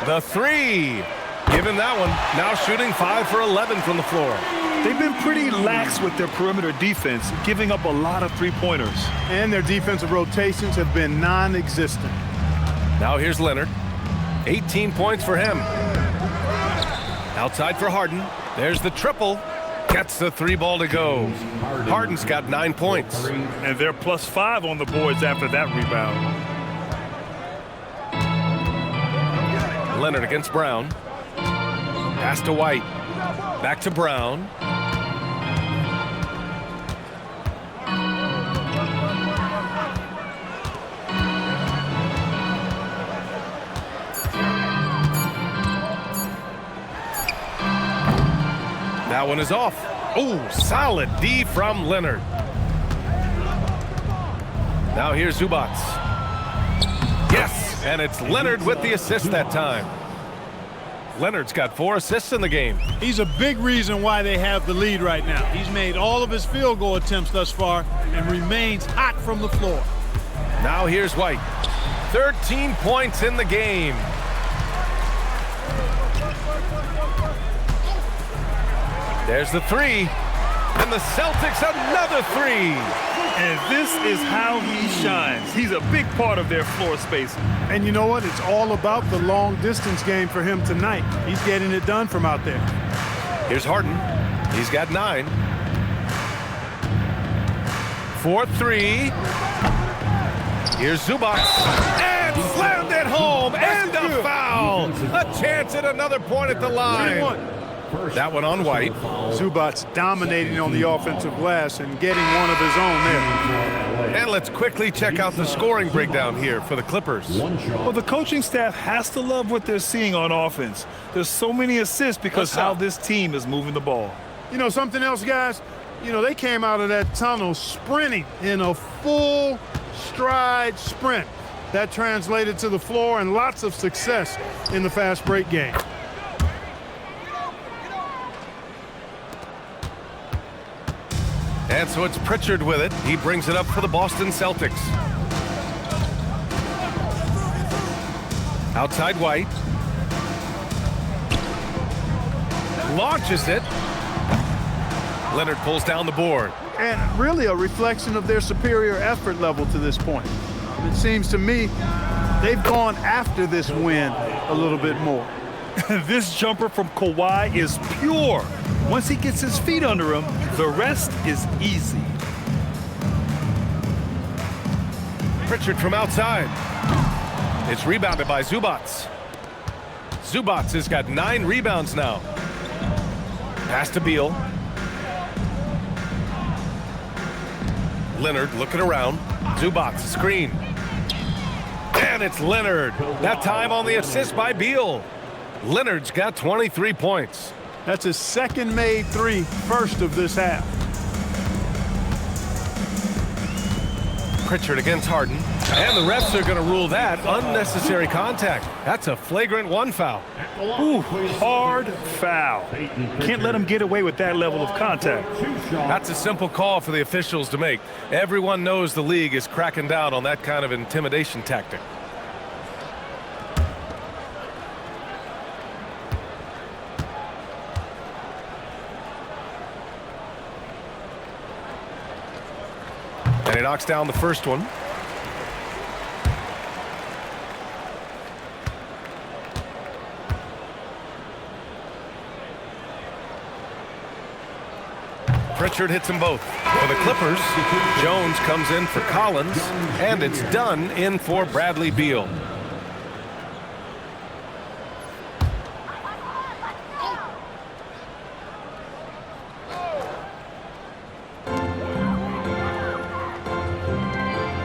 The 3. Give him that one. Now shooting 5 for 11 from the floor. They've been pretty lax with their perimeter defense, giving up a lot of three-pointers. And their defensive rotations have been non-existent. Now here's Leonard. 18 points for him. Outside for Harden. There's the triple. Gets the 3 ball to go. Harden's got 9 points. And they're +5 on the boards after that rebound. Leonard against Brown. Pass to White. Back to Brown. That one is off. Oh, solid D from Leonard. Now here's Zubac. Yes, and it's Leonard with the assist that time. Leonard's got 4 assists in the game. He's a big reason why they have the lead right now. He's made all of his field goal attempts thus far and remains hot from the floor. Now here's White. 13 points in the game. There's the 3. And the Celtics another 3. And this is how he shines. He's a big part of their floor space. And you know what? It's all about the long distance game for him tonight. He's getting it done from out there. Here's Harden. He's got 9. 4-3. Here's Zubac. And slammed it home. And a foul. A chance at another point at the line. That one on White. Zubac dominating on the offensive glass and getting one of his own there. And let's quickly check out the scoring breakdown here for the Clippers. Well, the coaching staff has to love what they're seeing on offense. There's so many assists because how this team is moving the ball. You know, something else, guys? You know, they came out of that tunnel sprinting in a full stride sprint. That translated to the floor and lots of success in the fast break game. And so it's Pritchard with it. He brings it up for the Boston Celtics. Outside White. Launches it. Leonard pulls down the board. And really a reflection of their superior effort level to this point. It seems to me they've gone after this win a little bit more. This jumper from Kawhi is pure. Once he gets his feet under him, the rest is easy. Pritchard from outside. It's rebounded by Zubac. Zubac has got 9 rebounds now. Pass to Beal. Leonard looking around. Zubac screen. And it's Leonard. That time on the assist by Beal. Leonard's got 23 points. That's his second made 3, first of this half. Pritchard against Harden. And the refs are going to rule that unnecessary contact. That's a flagrant 1 foul. Ooh, hard foul. Can't let him get away with that level of contact. That's a simple call for the officials to make. Everyone knows the league is cracking down on that kind of intimidation tactic. And he knocks down the first one. Pritchard hits them both. For the Clippers, Jones comes in for Collins, and it's Dunn in for Bradley Beal.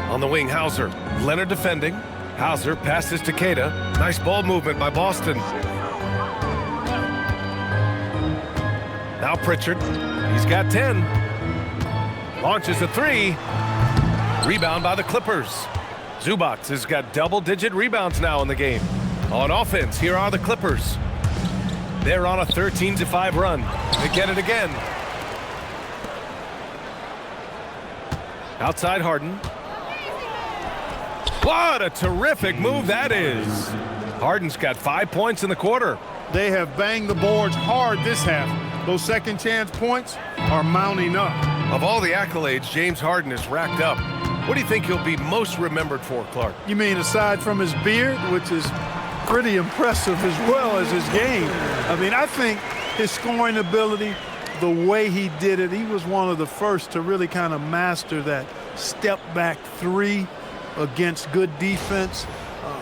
On the wing, Hauser. Leonard defending. Hauser passes to Queta. Nice ball movement by Boston. Now Pritchard. He's got 10. Launches a three. Rebound by the Clippers. Zubac has got double-digit rebounds now in the game. On offense, here are the Clippers. They're on a 13-5 run. They get it again. Outside Harden. What a terrific move that is. Harden's got 5 points in the quarter. They have banged the boards hard this half. Those second chance points are mounting up. Of all the accolades James Harden has racked up, what do you think he'll be most remembered for, Clark? You mean aside from his beard, which is pretty impressive, as well as his game? I mean, I think his scoring ability, the way he did it, he was one of the first to really kind of master that step-back three against good defense.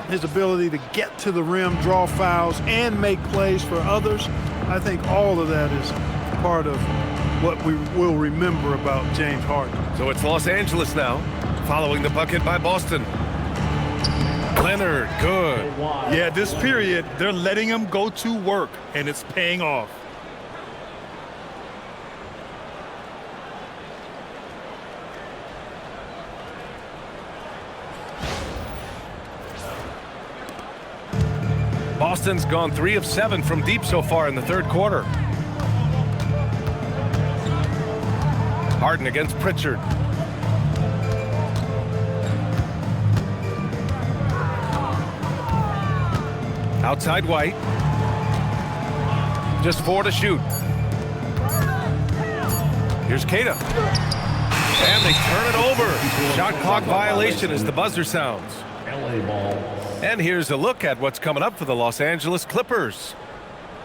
His ability to get to the rim, draw fouls, and make plays for others. I think all of that is part of what we will remember about James Harden. So it's Los Angeles now, following the bucket by Boston. Leonard, good. Yeah, this period, they're letting him go to work, and it's paying off. Boston's gone 3 of 7 from deep so far in the third quarter. Harden against Pritchard. Outside White. Just 4 to shoot. Here's Queta. And they turn it over. Shot clock violation as the buzzer sounds. LA ball. And here's a look at what's coming up for the Los Angeles Clippers.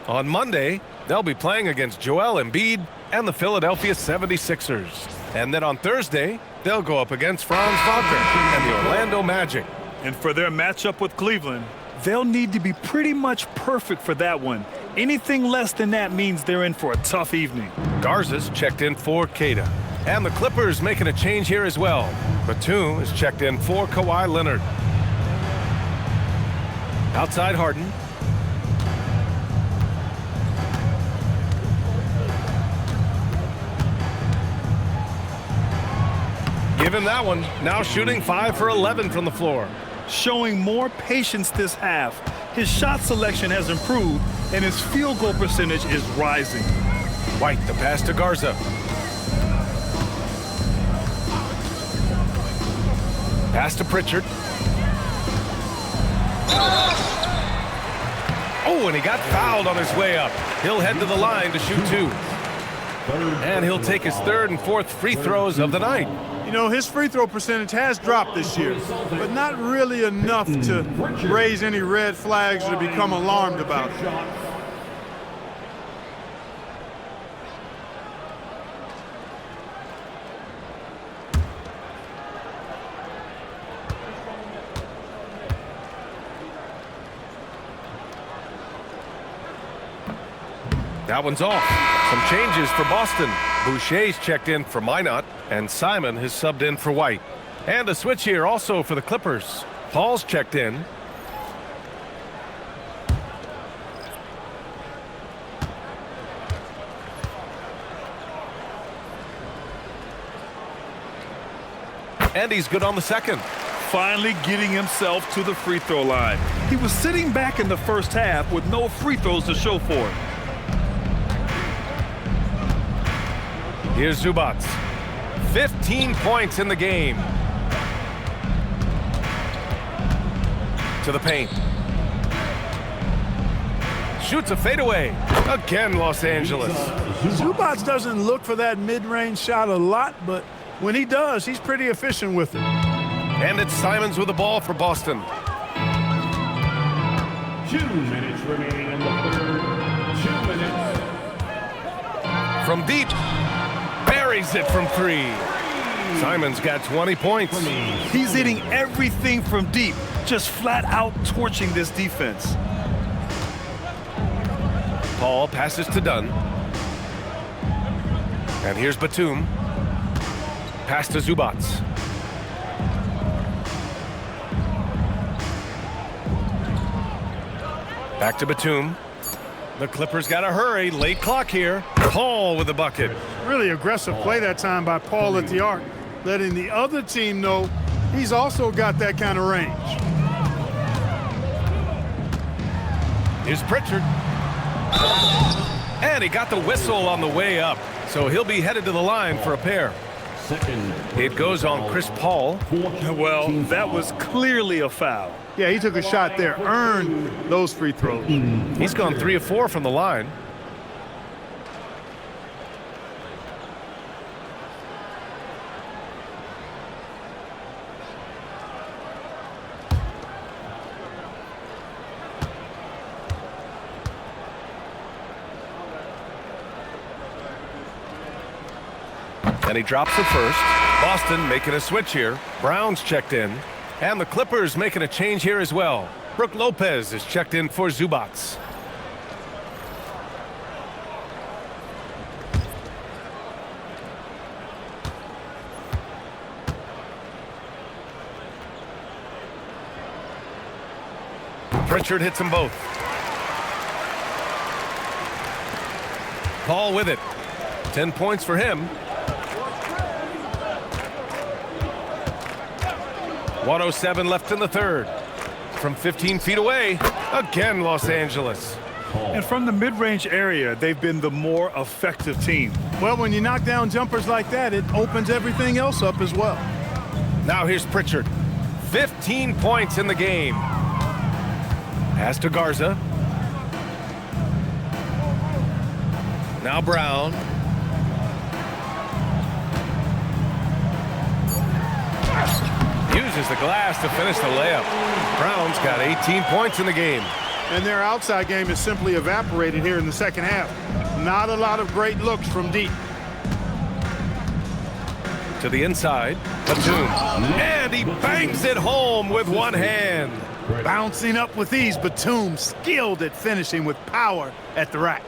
On Monday, they'll be playing against Joel Embiid and the Philadelphia 76ers. And then on Thursday, they'll go up against Franz Wagner and the Orlando Magic. And for their matchup with Cleveland, they'll need to be pretty much perfect for that one. Anything less than that means they're in for a tough evening. Garza's checked in for Queta. And the Clippers making a change here as well. Batum is checked in for Kawhi Leonard. Outside Harden. Give him that one. Now shooting 5 for 11 from the floor. Showing more patience this half. His shot selection has improved, and his field goal percentage is rising. White, the pass to Garza. Pass to Pritchard. Oh, and he got fouled on his way up. He'll head to the line to shoot 2. And he'll take his 3rd and 4th free throws of the night. You know, his free throw percentage has dropped this year, but not really enough to raise any red flags or become alarmed about it. That one's off. Some changes for Boston. Boucher's checked in for Minot, and Simon has subbed in for White. And a switch here also for the Clippers. Paul's checked in. And he's good on the second. Finally getting himself to the free throw line. He was sitting back in the first half with no free throws to show for it. Here's Zubac. 15 points in the game. To the paint. Shoots a fadeaway. Again, Los Angeles. Zubac doesn't look for that mid-range shot a lot, but When he does, he's pretty efficient with it. And it's Simons with the ball for Boston. 2 minutes remaining in the third. 2 minutes. From deep, buries it from 3. Simons got 20 points. He's hitting everything from deep, just flat out torching this defense. Paul passes to Dunn. And here's Batum. Pass to Zubats. Back to Batum. The Clippers got to hurry. Late clock here. Paul with the bucket. Really aggressive play that time by Paul at the arc, letting the other team know he's also got that kind of range. Here's Pritchard. And he got the whistle on the way up. So he'll be headed to the line for a pair. It goes on Chris Paul. Well, that was clearly a foul. Yeah, he took a shot there, earned those free throws. He's gone 3 of 4 from the line. And he drops it first. Boston making a switch here. Brown's checked in. And the Clippers making a change here as well. Brook Lopez is checked in for Zubats. Pritchard hits them both. Paul with it. 10 points for him. 1:07 left in the third. From 15 feet away, again Los Angeles. And from the mid-range area, they've been the more effective team. Well, when you knock down jumpers like that, it opens everything else up as well. Now here's Pritchard. 15 points in the game. Pass to Garza. Now Brown. Uses the glass to finish the layup. Brown's got 18 points in the game. And their outside game is simply evaporated here in the second half. Not a lot of great looks from deep. To the inside, Batum. And he bangs it home with one hand. Bouncing up with ease, Batum skilled at finishing with power at the rack.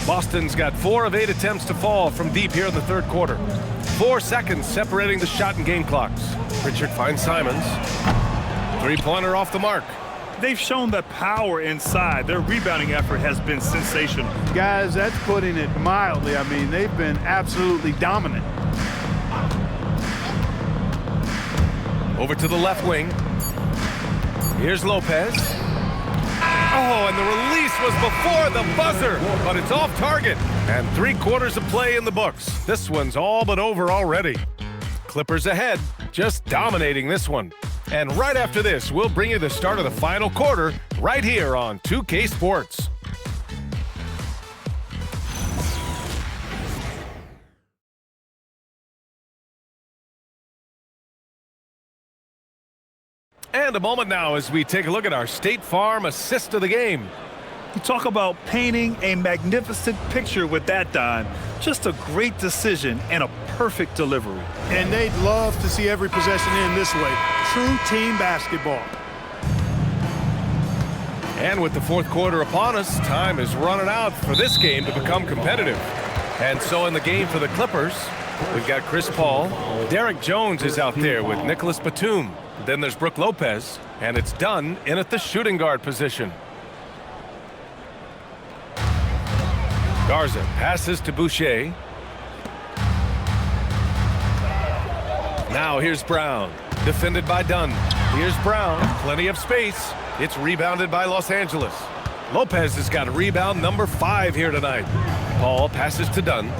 Boston's got 4 of 8 attempts to fall from deep here in the third quarter. 4 seconds separating the shot and game clocks. Pritchard finds Simons. 3-pointer off the mark. They've shown that power inside. Their rebounding effort has been sensational. Guys, that's putting it mildly. I mean, they've been absolutely dominant. Over to the left wing. Here's Lopez. Oh, and the release was before the buzzer, but it's off target. And 3/4 of play in the books. This one's all but over already. Clippers ahead, just dominating this one. And right after this, we'll bring you the start of the final quarter right here on 2K Sports. And a moment now as we take a look at our State Farm assist of the game. You talk about painting a magnificent picture with that, Don. Just a great decision and a perfect delivery. And they'd love to see every possession in this way. True team basketball. And with the fourth quarter upon us, time is running out for this game to become competitive. And so in the game for the Clippers, we've got Chris Paul. Derek Jones is out there with Nicholas Batum. Then there's Brook Lopez, and it's Dunn in at the shooting guard position. Garza passes to Boucher. Now here's Brown, defended by Dunn. Here's Brown, plenty of space. It's rebounded by Los Angeles. Lopez has got a rebound number 5 here tonight. Paul passes to Dunn.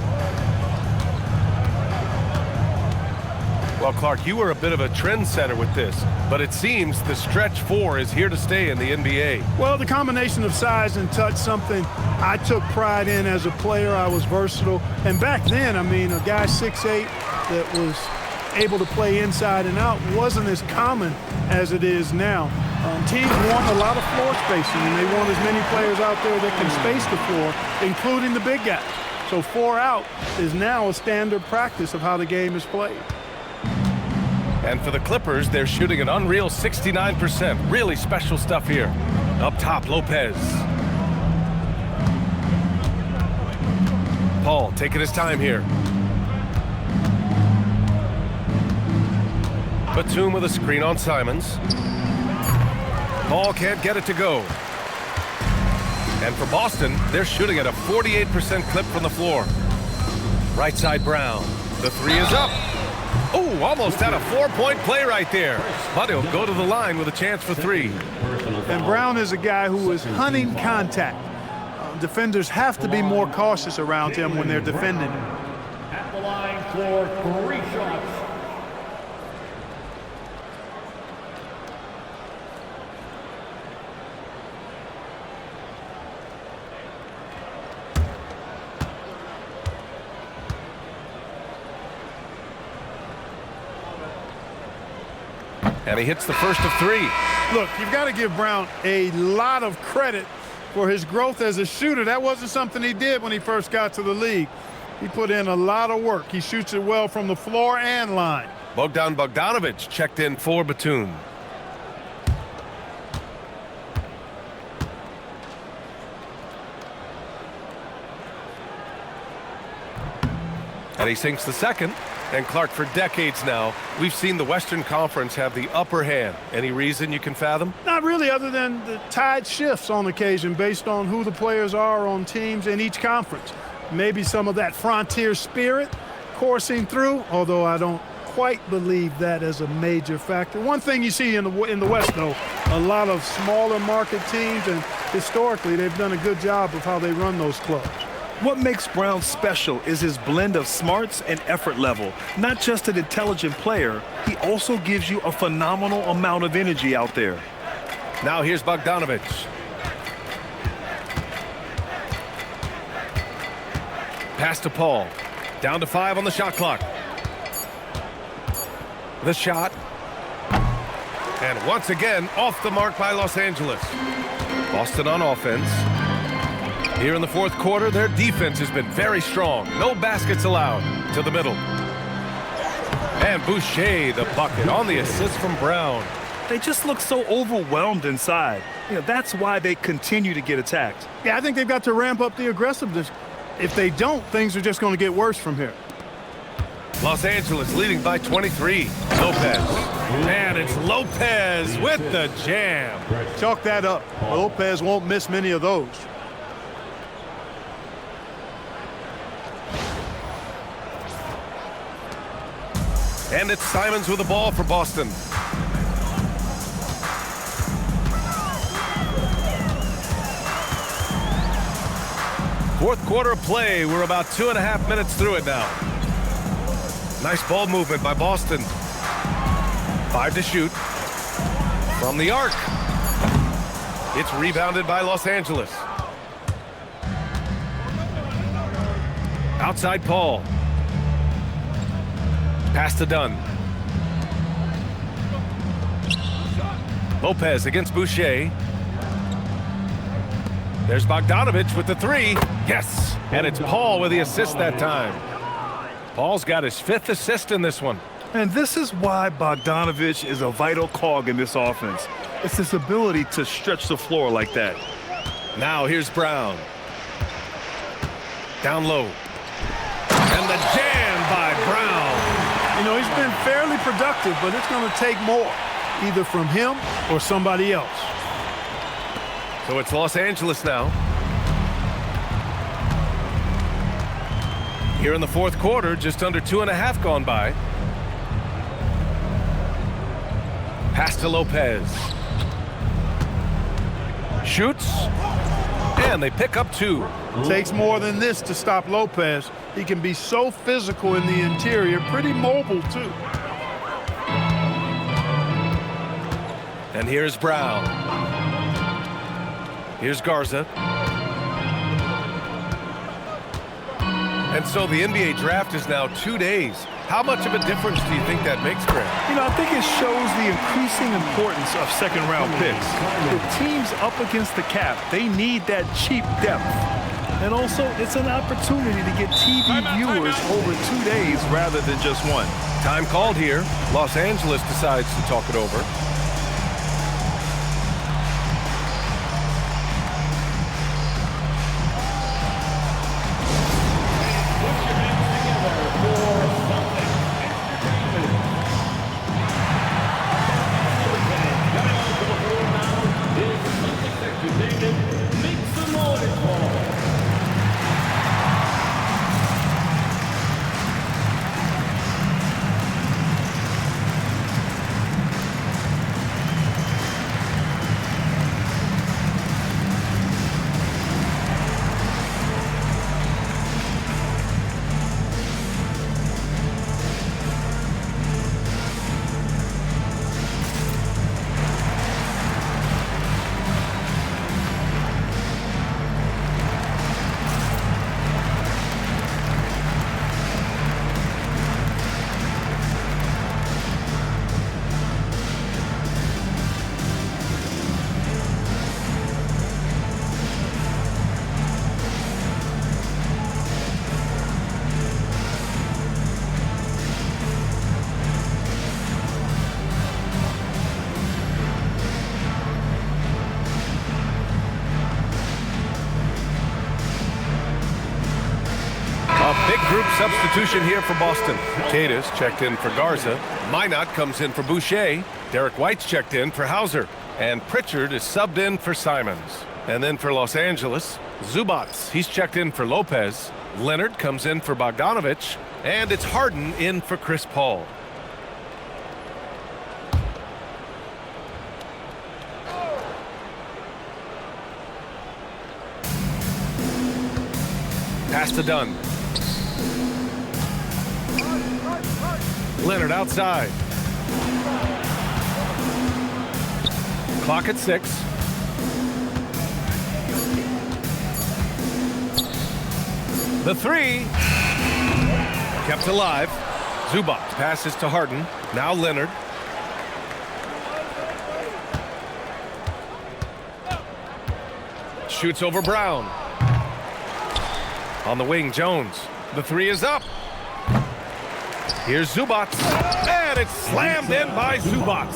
Well, Clark, you were a bit of a trendsetter with this, but it seems the stretch 4 is here to stay in the NBA. Well, the combination of size and touch, something I took pride in as a player. I was versatile. And back then, I mean, a guy 6'8" that was able to play inside and out wasn't as common as it is now. Teams want a lot of floor spacing, and they want as many players out there that can space the floor, including the big guys. So 4 out is now a standard practice of how the game is played. And for the Clippers, they're shooting an unreal 69%. Really special stuff here. Up top, Lopez. Paul taking his time here. Batum with a screen on Simons. Paul can't get it to go. And for Boston, they're shooting at a 48% clip from the floor. Right side, Brown. The 3 is up. Oh, almost had a 4-point play right there. But he'll go to the line with a chance for 3. And Brown is a guy who is hunting contact. Defenders have to be more cautious around him when they're defending him. At the line for 3 shots. And he hits the first of 3. Look, you've got to give Brown a lot of credit for his growth as a shooter. That wasn't something he did when he first got to the league. He put in a lot of work. He shoots it well from the floor and line. Bogdan Bogdanović checked in for Batum. And he sinks the second. And Clark, for decades now, we've seen the Western Conference have the upper hand. Any reason you can fathom? Not really, other than the tide shifts on occasion based on who the players are on teams in each conference. Maybe some of that frontier spirit coursing through, although I don't quite believe that as a major factor. One thing you see in the West, though, a lot of smaller market teams, and historically they've done a good job of how they run those clubs. What makes Brown special is his blend of smarts and effort level. Not just an intelligent player, he also gives you a phenomenal amount of energy out there. Now here's Bogdanović. Pass to Paul. Down to 5 on the shot clock. The shot. And once again, off the mark by Los Angeles. Boston on offense. Here in the fourth quarter, their defense has been very strong. No baskets allowed. To the middle. And Boucher, the bucket, on the assist from Brown. They just look so overwhelmed inside. You know, that's why they continue to get attacked. Yeah, I think they've got to ramp up the aggressiveness. If they don't, things are just going to get worse from here. Los Angeles leading by 23. Lopez. And it's Lopez with the jam. Chalk that up. Lopez won't miss many of those. And it's Simons with the ball for Boston. Fourth quarter of play. We're about 2.5 minutes through it now. Nice ball movement by Boston. 5 to shoot. From the arc. It's rebounded by Los Angeles. Outside Paul. Pass to Dunn. Lopez against Boucher. There's Bogdanović with the 3. Yes! And it's Paul with the assist that time. Paul's got his 5th assist in this one. And this is why Bogdanović is a vital cog in this offense. It's his ability to stretch the floor like that. Now here's Brown. Down low. And the jam by Brown. You know, he's been fairly productive, but it's going to take more, either from him or somebody else. So it's Los Angeles now. Here in the fourth quarter, just under 2.5 gone by. Pass to Lopez. Shoots. And they pick up 2. Takes more than this to stop Lopez. He can be so physical in the interior, pretty mobile too. And here's Brown. Here's Garza. And so the NBA draft is now 2 days. How much of a difference do you think that makes, Grant? You know, I think it shows the increasing importance of second-round picks. The teams up against the cap, they need that cheap depth. And also, it's an opportunity to get TV viewers over 2 days rather than just one. Time called here. Los Angeles decides to talk it over. Big group substitution here for Boston. Cadis checked in for Garza. Minot comes in for Boucher. Derek White's checked in for Hauser. And Pritchard is subbed in for Simons. And then for Los Angeles, Zubats. He's checked in for Lopez. Leonard comes in for Bogdanovich. And it's Harden in for Chris Paul. Pass to Dunn. Leonard outside. Clock at 6. The three. Kept alive. Zubac passes to Harden. Now Leonard. Shoots over Brown. On the wing, Jones. The three is up. Here's Zubac. And it's slammed in by Zubac.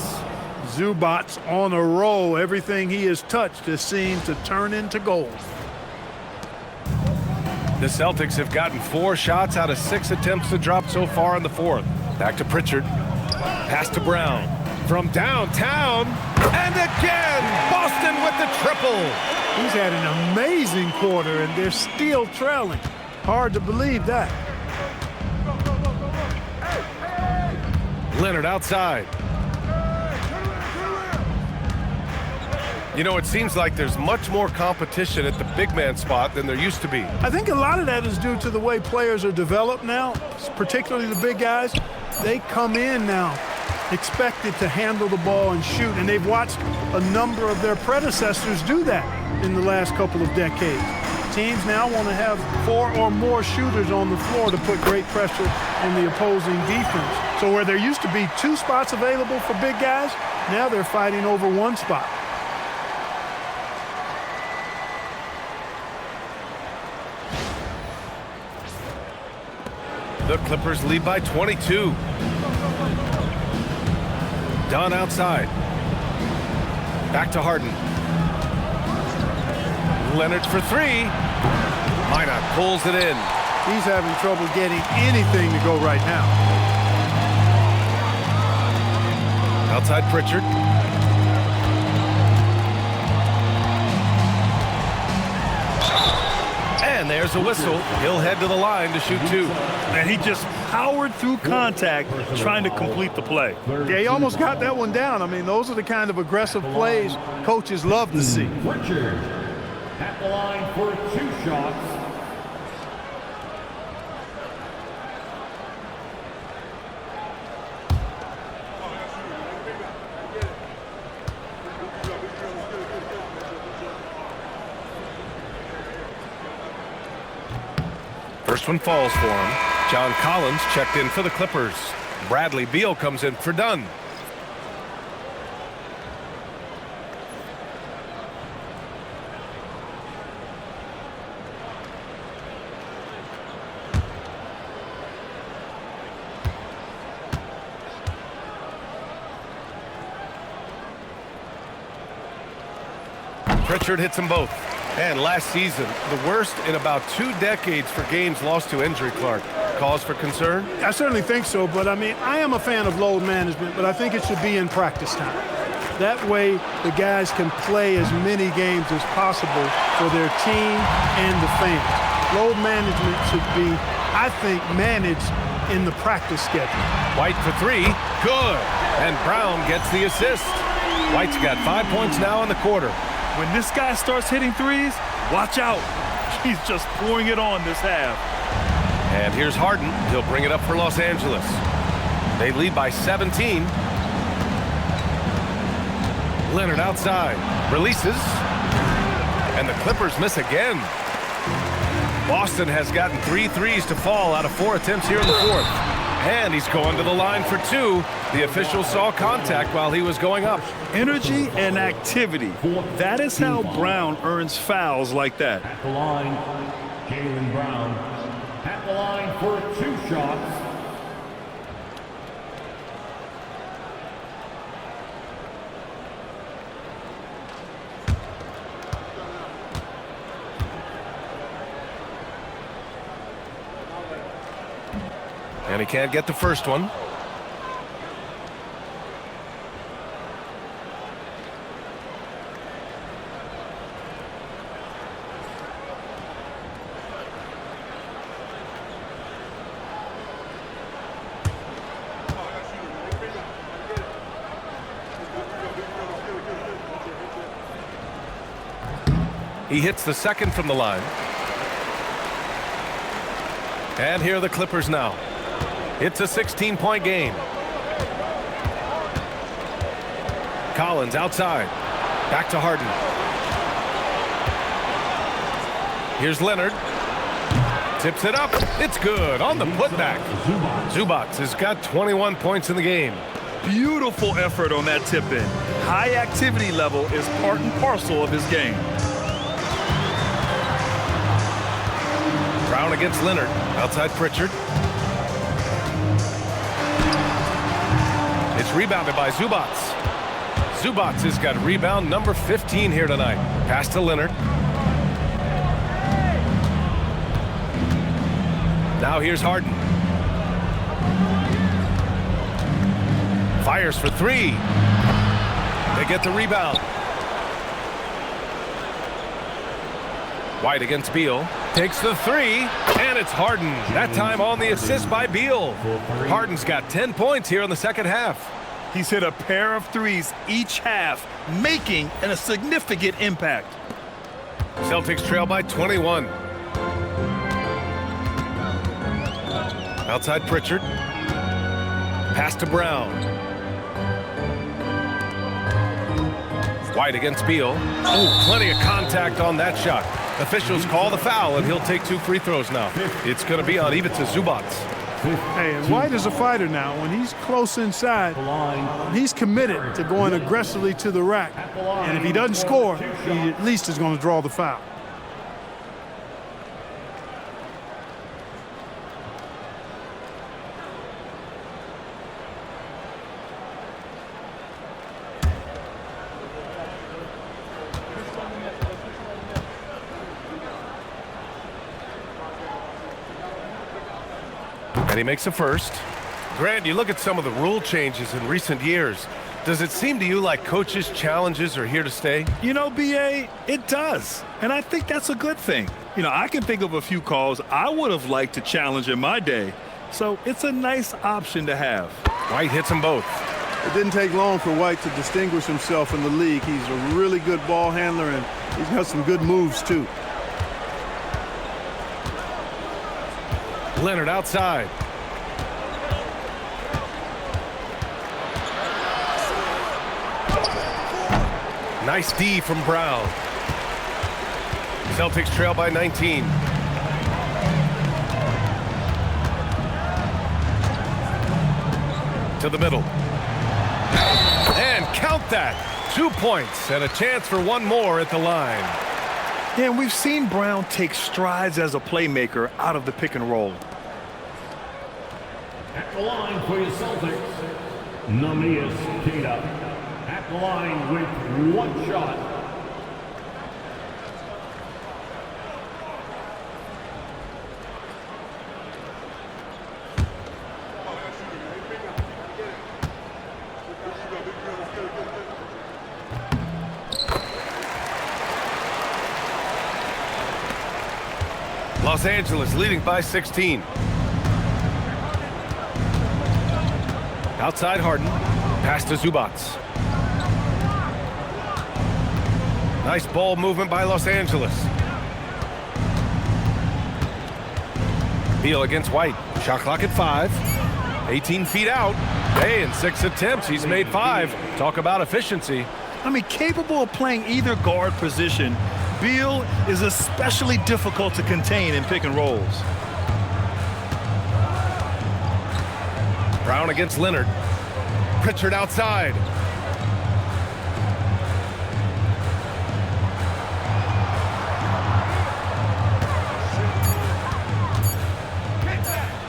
Zubac's on a roll. Everything he has touched has seemed to turn into gold. The Celtics have gotten 4 shots out of 6 attempts to drop so far in the fourth. Back to Pritchard. Pass to Brown. From downtown. And again, Boston with the triple. He's had an amazing quarter, and they're still trailing. Hard to believe that. Leonard outside. You know, it seems like there's much more competition at the big man spot than there used to be. I think a lot of that is due to the way players are developed now, particularly the big guys. They come in now expected to handle the ball and shoot, and they've watched a number of their predecessors do that in the last couple of decades. Teams now want to have 4 or more shooters on the floor to put great pressure on the opposing defense. So where there used to be 2 spots available for big guys, now they're fighting over 1 spot. The Clippers lead by 22. Dunn outside. Back to Harden. Leonard for 3. Minot pulls it in. He's having trouble getting anything to go right now. Outside Pritchard. And there's a whistle. He'll head to the line to shoot 2. And he just powered through contact trying to complete the play. Yeah, he almost got that one down. I mean, those are the kind of aggressive plays coaches love to see. Pritchard at the line for 2 shots. First one falls for him. John Collins checked in for the Clippers. Bradley Beal comes in for Dunn. Pritchard hits them both. And last season, the worst in about 2 decades for games lost to injury, Clark. Cause for concern? I certainly think so, but I mean, I am a fan of load management, but I think it should be in practice time. That way, the guys can play as many games as possible for their team and the fans. Load management should be, I think, managed in the practice schedule. White for 3, good. And Brown gets the assist. White's got 5 points now in the quarter. When this guy starts hitting threes, watch out. He's just pouring it on this half. And here's Harden. He'll bring it up for Los Angeles. They lead by 17. Leonard outside. Releases. And the Clippers miss again. Boston has gotten 3 threes to fall out of 4 attempts here in the fourth. And he's going to the line for 2. The official saw contact while he was going up. Energy and activity. That is how Brown earns fouls like that. At the line, Jaylen Brown. At the line for 2 shots. And he can't get the first one. He hits the second from the line. And here are the Clippers now. It's a 16-point game. Collins outside. Back to Harden. Here's Leonard. Tips it up. It's good on the putback. Zubac has got 21 points in the game. Beautiful effort on that tip-in. High activity level is part and parcel of his game. Brown against Leonard. Outside Pritchard. It's rebounded by Zubac. Zubac has got rebound number 15 here tonight. Pass to Leonard. Now here's Harden. Fires for 3. They get the rebound. White against Beal. Takes the 3, and it's Harden. That time on the assist by Beal. Harden's got 10 points here in the second half. He's hit a pair of threes each half, making a significant impact. Celtics trail by 21. Outside Pritchard. Pass to Brown. White against Beal. Oh, plenty of contact on that shot. Officials call the foul, and he'll take 2 free throws now. It's going to be on Ivica Zubac. Hey, and White is a fighter now. When he's close inside, he's committed to going aggressively to the rack. And if he doesn't score, he at least is going to draw the foul. And he makes a first. Grant, you look at some of the rule changes in recent years. Does it seem to you like coaches' challenges are here to stay? You know, B.A., it does. And I think that's a good thing. You know, I can think of a few calls I would have liked to challenge in my day. So it's a nice option to have. White hits them both. It didn't take long for White to distinguish himself in the league. He's a really good ball handler, and he's got some good moves, too. Leonard outside. Nice D from Brown. Celtics trail by 19. to the middle. And count that. 2 points and a chance for one more at the line. Yeah, and we've seen Brown take strides as a playmaker out of the pick and roll. At the line for your Celtics, Neemias Queta. At the line with 1 shot. Los Angeles leading by 16. Outside Harden. Pass to Zubac. Nice ball movement by Los Angeles. Beal against White. Shot clock at 5. 18 feet out. Hey, in 6 attempts, he's made 5. Talk about efficiency. I mean, capable of playing either guard position, Beal is especially difficult to contain in pick and rolls. Brown against Leonard. Pritchard outside.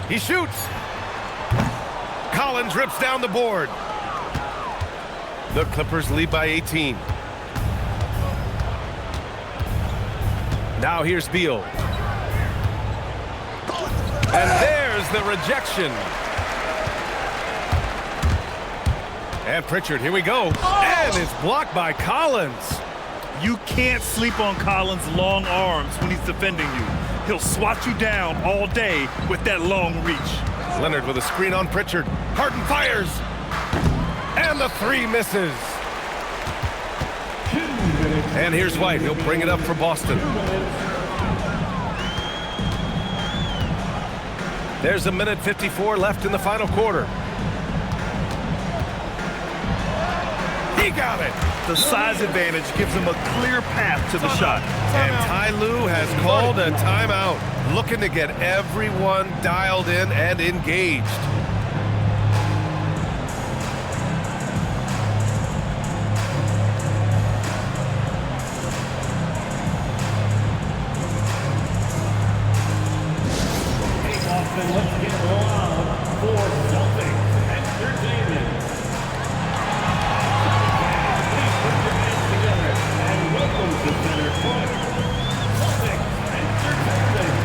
He shoots. Collins rips down the board. The Clippers lead by 18. Now here's Beal. And there's the rejection. And Pritchard, here we go. And it's blocked by Collins. You can't sleep on Collins' long arms when he's defending you. He'll swat you down all day with that long reach. Leonard with a screen on Pritchard. Harden fires. And the 3 misses. And here's White. He'll bring it up for Boston. There's 1:54 left in the final quarter. He got it. The size advantage gives him a clear path to the shot. And Ty Lue has called a timeout, looking to get everyone dialed in and engaged. And let's get loud for Celtics Entertainment. Please put your hands together and welcome to Center Court, Celtics Entertainment.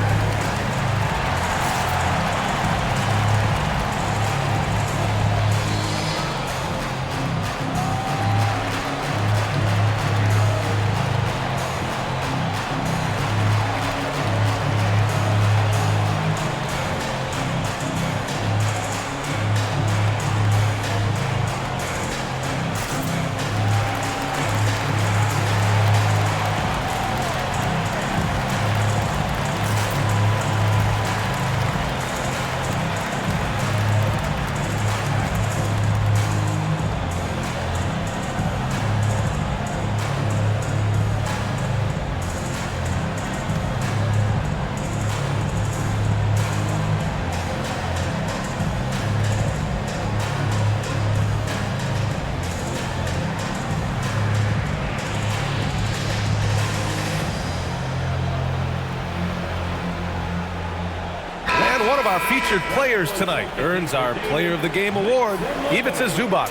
One of our featured players tonight earns our Player of the Game award. Ivica Zubac.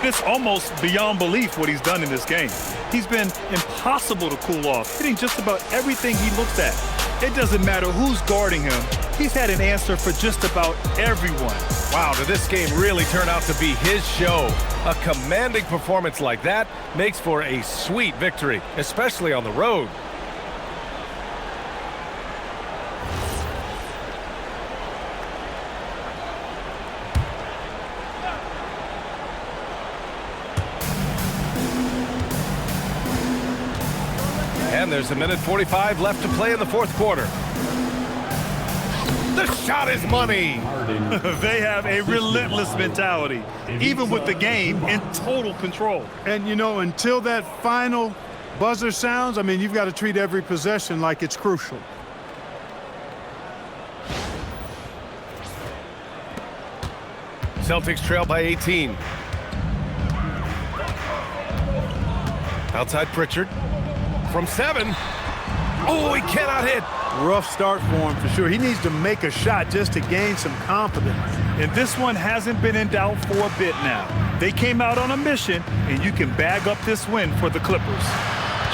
It's almost beyond belief what he's done in this game. He's been impossible to cool off, hitting just about everything he looks at. It doesn't matter who's guarding him. He's had an answer for just about everyone. Wow, did this game really turn out to be his show? A commanding performance like that makes for a sweet victory, especially on the road. And there's 1:45 left to play in the fourth quarter. The shot is money. They have a relentless mentality, even with the game in total control. And, you know, until that final buzzer sounds, I mean, you've got to treat every possession like it's crucial. Celtics trail by 18. Outside Pritchard. From 7. Oh, he cannot hit. Rough start for him for sure. He needs to make a shot just to gain some confidence. And this one hasn't been in doubt for a bit now. They came out on a mission, and you can bag up this win for the Clippers.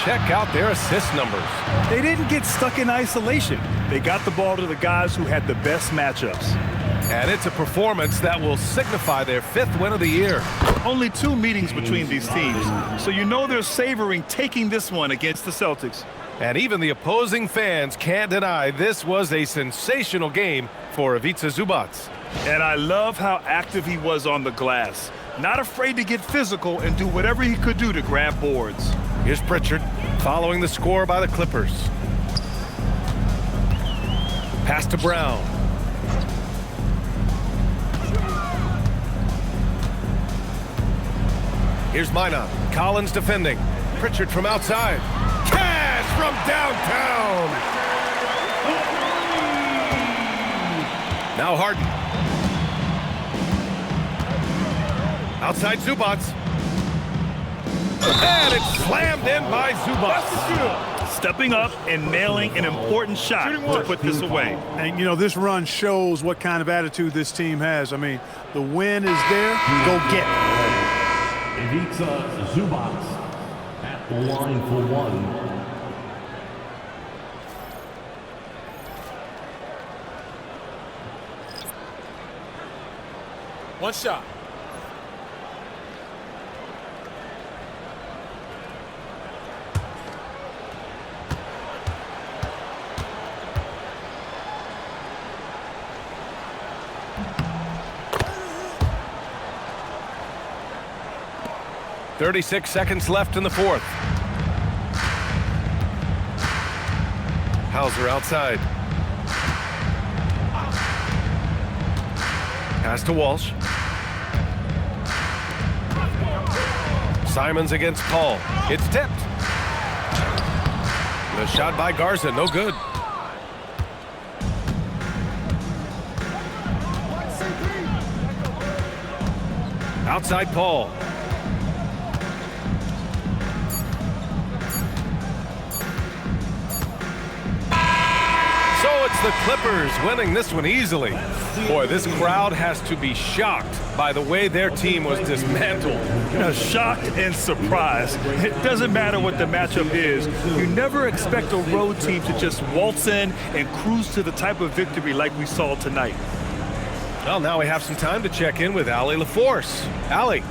Check out their assist numbers. They didn't get stuck in isolation. They got the ball to the guys who had the best matchups. And it's a performance that will signify their 5th win of the year. Only 2 meetings between these teams, so you know they're savoring taking this one against the Celtics. And even the opposing fans can't deny this was a sensational game for Ivica Zubac. And I love how active he was on the glass. Not afraid to get physical and do whatever he could do to grab boards. Here's Pritchard following the score by the Clippers. Pass to Brown. Here's Minot. Collins defending. Pritchard from outside. Cash from downtown. Now Harden. Outside Zubac. And it's slammed in by Zubac. Stepping up and nailing an important shot to put this away. And, you know, this run shows what kind of attitude this team has. I mean, the win is there. Go get it. Ivica Zubac at the line for 1. One shot. .36 seconds left in the 4th. Hauser outside. Pass to Walsh. Simons against Paul. It's tipped. The shot by Garza, no good. Outside Paul. It's the Clippers winning this one easily. Boy, this crowd has to be shocked by the way their team was dismantled. You know, shocked and surprised. It doesn't matter what the matchup is. You never expect a road team to just waltz in and cruise to the type of victory like we saw tonight. Well, now we have some time to check in with Allie LaForce. Allie.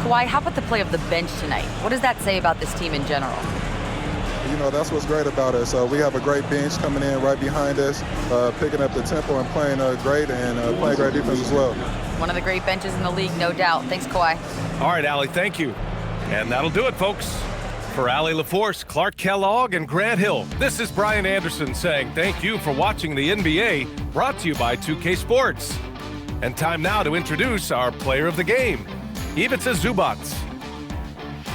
Kawhi, how about the play of the bench tonight? What does that say about this team in general? You know, that's what's great about us. We have a great bench coming in right behind us, picking up the tempo and playing great and playing great defense as well. One of the great benches in the league, no doubt. Thanks, Kawhi. All right, Allie, thank you. And that'll do it, folks. For Allie LaForce, Clark Kellogg, and Grant Hill, this is Brian Anderson saying thank you for watching the NBA, brought to you by 2K Sports. And time now to introduce our player of the game, Ivica Zubac.